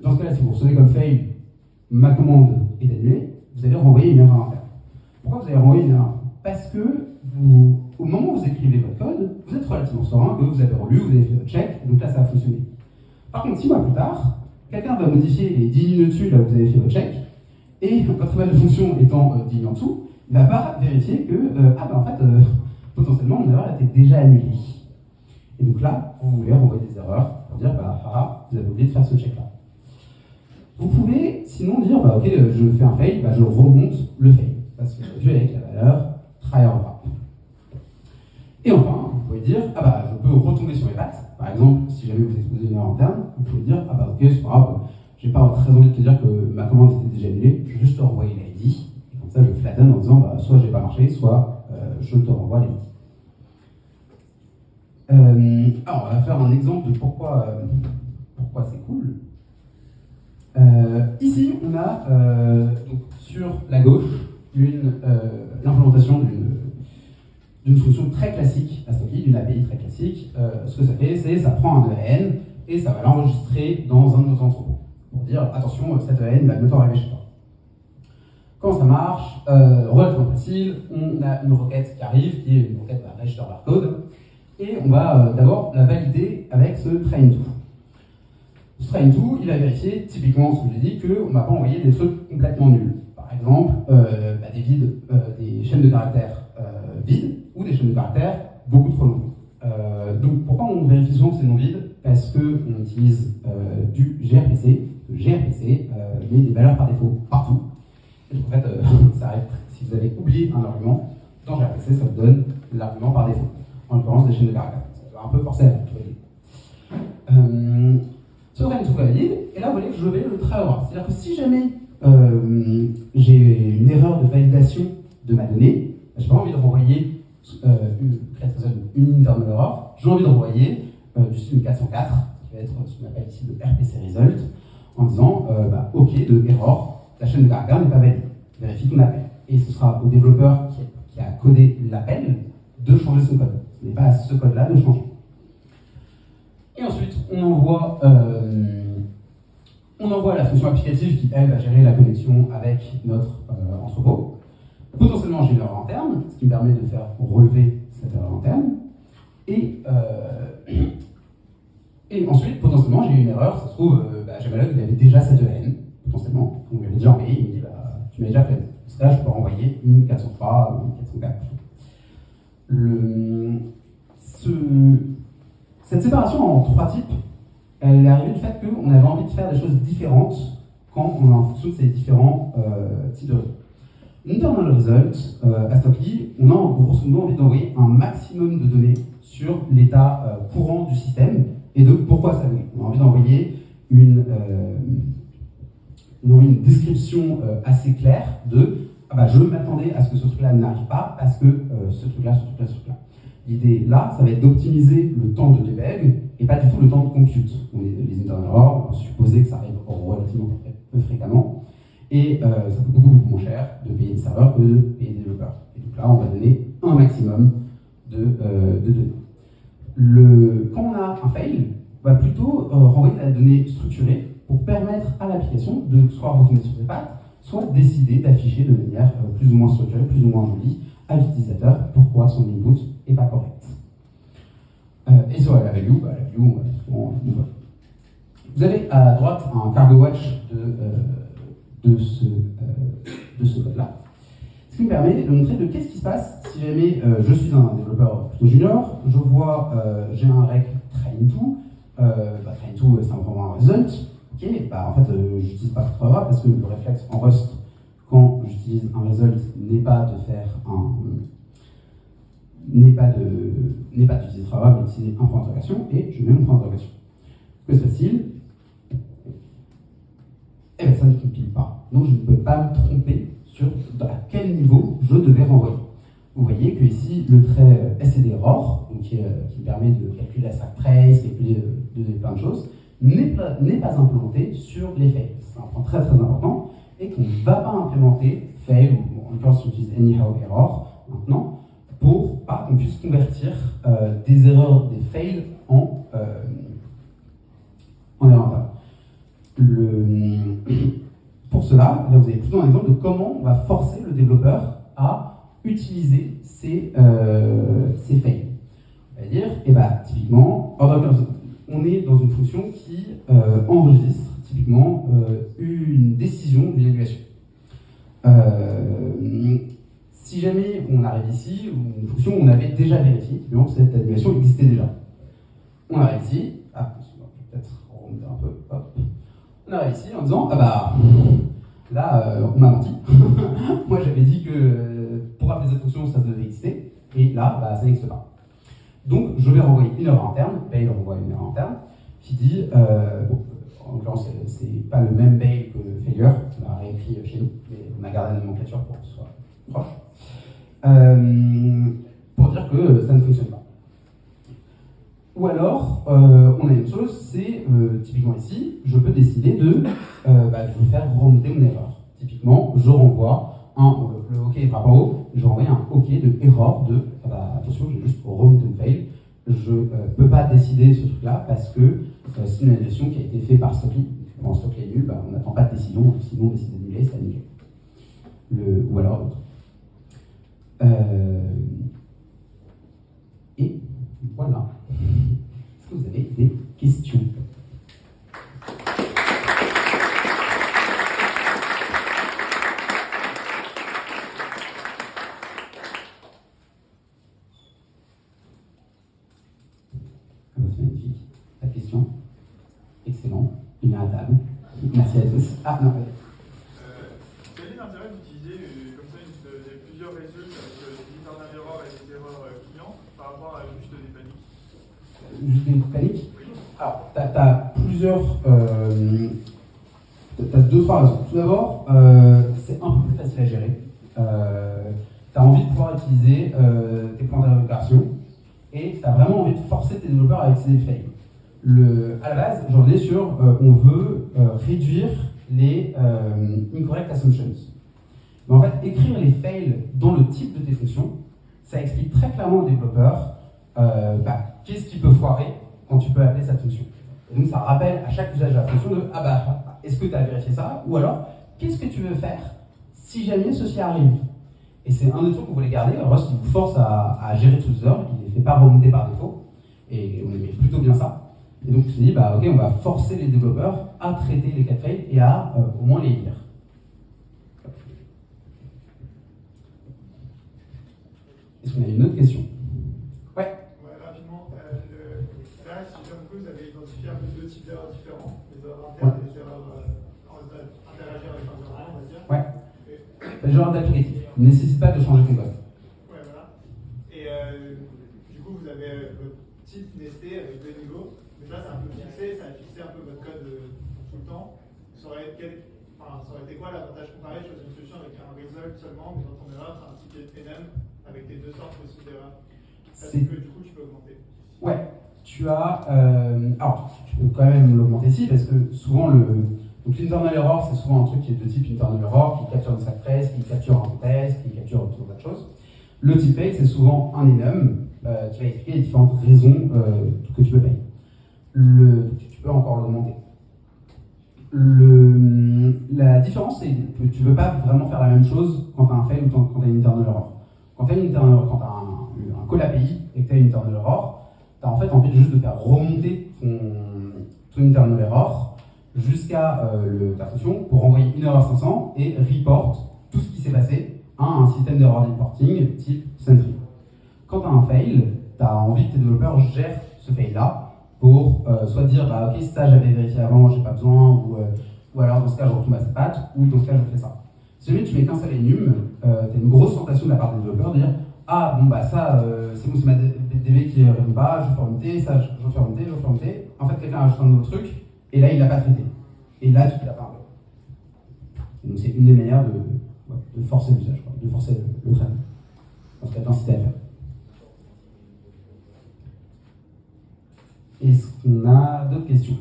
Dans ce cas-là, si vous recevez comme fail ma commande est annulée, vous allez renvoyer une erreur interne. Pourquoi vous allez renvoyer une erreur? Parce que au moment où vous écrivez votre code, vous êtes relativement serein que vous avez relu, vous avez fait votre check, donc là ça a fonctionné. Par contre, 6 mois plus tard, quelqu'un va modifier les 10 lignes dessus là où vous avez fait votre check, et votre nouvelle fonction étant 10 lignes en dessous, il ne va pas vérifier que, potentiellement, mon erreur était déjà annulée. Et donc là, vous voulez renvoyer des erreurs pour dire, vous avez oublié de faire ce check-là. Vous pouvez sinon dire, ok, je fais un fail, je remonte le fail, parce que j'ai vu avec la valeur try or wrap. Et enfin, vous pouvez dire, je peux retomber sur mes pattes. Par exemple, si jamais vous exposez une erreur interne, vous pouvez dire, ok, c'est pas grave, j'ai pas très envie de te dire que ma commande était déjà annulée, je vais juste te renvoyer l'ID, et comme ça je flatten en disant, soit j'ai pas marché, soit je te renvoie l'ID. Alors, on va faire un exemple de pourquoi c'est cool. Ici, on a donc, sur la gauche l'implémentation d'une fonction très classique à Stocky, d'une API très classique. Ce que ça fait, c'est ça prend un EAN et ça va l'enregistrer dans un de nos entrepôts pour dire attention, cet EAN va bientôt arriver chez toi. Quand ça marche, relativement facile, on a une requête qui arrive, qui est une requête register barcode, et on va d'abord la valider avec ce train to. Ce train to, il va vérifier typiquement ce que j'ai dit, qu'on ne m'a pas envoyé des trucs complètement nuls. Par exemple, des chaînes de caractères vides ou des chaînes de caractères beaucoup trop longues. Donc pourquoi on vérifie souvent que c'est non vide? Parce qu'on utilise du gRPC. Le gRPC met des valeurs par défaut partout. Et donc en fait, ça arrive, si vous avez oublié un argument, dans gRPC, ça vous donne l'argument par défaut. En l'occurrence, des chaînes de caractères. Ça va un peu forcer à valider. Ce train to valide, et là vous voyez que je vais le try or wrap. C'est-à-dire que si jamais j'ai une erreur de validation de ma donnée, je n'ai pas envie de renvoyer une internal error, j'ai envie de renvoyer du string 404, qui va être ce qu'on appelle ici le RPC result, en disant OK de error, la chaîne de caractères n'est pas valide, vérifie ton appel. Et ce sera au développeur qui a codé l'appel de changer son code. Ce n'est pas à ce code-là de changer. Et ensuite, on envoie la fonction applicative qui, elle, va gérer la connexion avec notre entrepôt. Potentiellement, j'ai une erreur interne, ce qui me permet de faire relever cette erreur interne. Et ensuite, potentiellement, j'ai une erreur, ça se trouve, Jamalot, il avait déjà cette EAN, potentiellement. On lui avait déjà envoyé, il me dit, tu m'as déjà fait. Parce que là, je peux renvoyer une 403 ou une 404. Cette séparation en trois types, elle est arrivée du fait qu'on avait envie de faire des choses différentes quand on est en fonction de ces différents types de résultats. Internal result, à Stockly, on a grosso modo envie d'envoyer un maximum de données sur l'état courant du système et de pourquoi ça brille. On a envie d'envoyer une description assez claire de je m'attendais à ce que ce truc-là n'arrive pas parce que ce truc-là. Il L'idée là, ça va être d'optimiser le temps de debug et pas du tout le temps de compute. Les internal errors, on peut supposer que ça arrive relativement peu fréquemment. Et ça coûte beaucoup moins cher de payer des serveurs que de payer des développeurs. Et donc là, on va donner un maximum de données. Quand on a un fail, on va plutôt renvoyer la donnée structurée pour permettre à l'application de soit retourner sur ses pattes, soit décider d'afficher de manière plus ou moins structurée, plus ou moins jolie à l'utilisateur pourquoi son input n'est pas correct. Et sur la value, la value, on va souvent voir. Vous avez à droite un cargo watch de ce code-là. Ce qui me permet de montrer de qu'est-ce qui se passe si jamais je suis un développeur plutôt junior, je vois, j'ai un rec train2, train2 c'est vraiment un result, ok, en fait j'utilise pas très grave parce que le réflexe en Rust, quand j'utilise un result, n'est pas d'utiliser Trava, mais d'utiliser un point d'interrogation, et je mets mon point d'interrogation. Que se passe-t-il? Eh bien, ça ne compile pas. Donc, je ne peux pas me tromper sur à quel niveau je devais renvoyer. Vous voyez que ici, le trait std_error, donc qui permet de calculer la stack trace, calculer plein de choses, n'est pas implémenté sur les fails. C'est un point très très important et qu'on ne va pas implémenter fail, ou en l'occurrence, on utilise anyhow error maintenant, pour pas qu'on puisse convertir des erreurs, des fails en erreurs. Pour cela, là, vous avez plutôt un exemple de comment on va forcer le développeur à utiliser ces fails. C'est-à-dire, typiquement, on est dans une fonction qui enregistre typiquement une décision d'une évaluation. Si jamais on arrive ici, une fonction on avait déjà vérifié, cette annulation existait déjà. On arrive ici, peut-être remonter un peu, hop. On arrive ici en disant, là, on m'a menti. Moi j'avais dit que pour appeler cette fonction, ça devait exister, et là, ça n'existe pas. Donc je vais renvoyer une erreur interne, bail renvoie une erreur interne, qui dit, en l'occurrence, c'est pas le même bail que le failure, on l'a réécrit chez nous, mais on a gardé la nomenclature pour que ce soit proche. Pour dire que ça ne fonctionne pas. Ou alors, on a une chose, c'est typiquement ici, je peux décider de faire remonter une erreur. Typiquement, je renvoie le OK est pas en haut, je renvoie un OK de erreur de attention, j'ai juste remonté une fail. Je ne peux pas décider ce truc-là parce que c'est une annulation qui a été faite par Stockly. Quand Stockly est nul, on n'attend pas de décision, sinon on décide d'annuler, c'est annulé. Ou alors l'autre. Et voilà. Est-ce que vous avez des questions? C'est magnifique. Pas de questions? Excellent. Il est à table. Merci à tous. Non. Quel est l'intérêt d'utiliser comme ça plusieurs résultats avec des internal errors et des erreurs clients par rapport à juste des paniques? Juste des paniques? Oui. Alors, tu as plusieurs. T'as deux, trois raisons. Tout d'abord, c'est un peu plus facile à gérer. Tu as envie de pouvoir utiliser tes points d'interrogation et tu as vraiment envie de forcer tes développeurs à utiliser le fail. À la base, j'en ai sur on veut réduire les incorrect assumptions. Mais en fait, écrire les fails dans le type de tes fonctions, ça explique très clairement au développeur qu'est-ce qui peut foirer quand tu peux appeler cette fonction. Et donc ça rappelle à chaque usage de la fonction de est-ce que tu as vérifié ça? Ou alors, qu'est-ce que tu veux faire si jamais ceci arrive? Et c'est un des trucs qu'on voulait garder. Rust, il vous force à gérer tout ça, il ne les fait pas remonter par défaut. Et on aimait plutôt bien ça. Et donc, je me suis dit, ok, on va forcer les développeurs à traiter les cas de fail et à au moins les lire. Est-ce qu'on a une autre question? Ouais, rapidement. Là, si j'ai compris, vous avez identifié un peu deux types d'erreurs différents. Les erreurs internes et les erreurs interagir avec l'environnement, on va dire. Ouais. Le genre d'applicatif ne nécessite pas de changer ton code. Ouais, voilà. Et du coup, vous avez votre type nesté avec deux niveaux. Mais ça, c'est un peu fixé, ça a fixé un peu votre code tout le temps. Ça aurait été quoi l'avantage comparé? Je choisis une solution avec un result seulement, mais dans ton erreur, c'est un ticket NM avec les deux sortes possibles d'erreurs. Parce que du coup, tu peux augmenter. Ouais, tu as. Alors, tu peux quand même l'augmenter ici, parce que souvent, donc l'internal error, c'est souvent un truc qui est de type internal error, qui capture une stack trace, qui capture un test, qui capture tout autre chose. Le type rate, c'est souvent un enum qui va expliquer les différentes raisons que tu peux payer. Tu peux encore l'augmenter. La différence, c'est que tu ne veux pas vraiment faire la même chose quand tu as un fail ou quand tu as une internal error. Quand tu as un call API et que tu as une internal error, tu as en fait envie juste de faire remonter ton internal error jusqu'à ta fonction pour envoyer une erreur 500 et report tout ce qui s'est passé à un système d'error reporting type Sentry. Quand tu as un fail, tu as envie que tes développeurs gèrent ce fail-là pour soit dire bah, ok, ça j'avais vérifié avant, j'ai pas besoin, ou alors dans ce cas je retourne à cette patte, ou dans ce cas je fais ça. Si jamais tu mets qu'un seul enum, tu as une grosse tentation de la part des développeurs de dire ah bon bah ça c'est bon, c'est ma DB qui ne répond pas, je fais remonter, ça je fais remonter, je fais remonter. En fait quelqu'un a ajouté un nouveau truc, et là il l'a pas traité. Et là tu l'as pas enlevé. Donc c'est une des manières de forcer l'usage, de forcer le traitement. Dans ce cas d'inciter à le faire. Est-ce qu'on a d'autres questions ?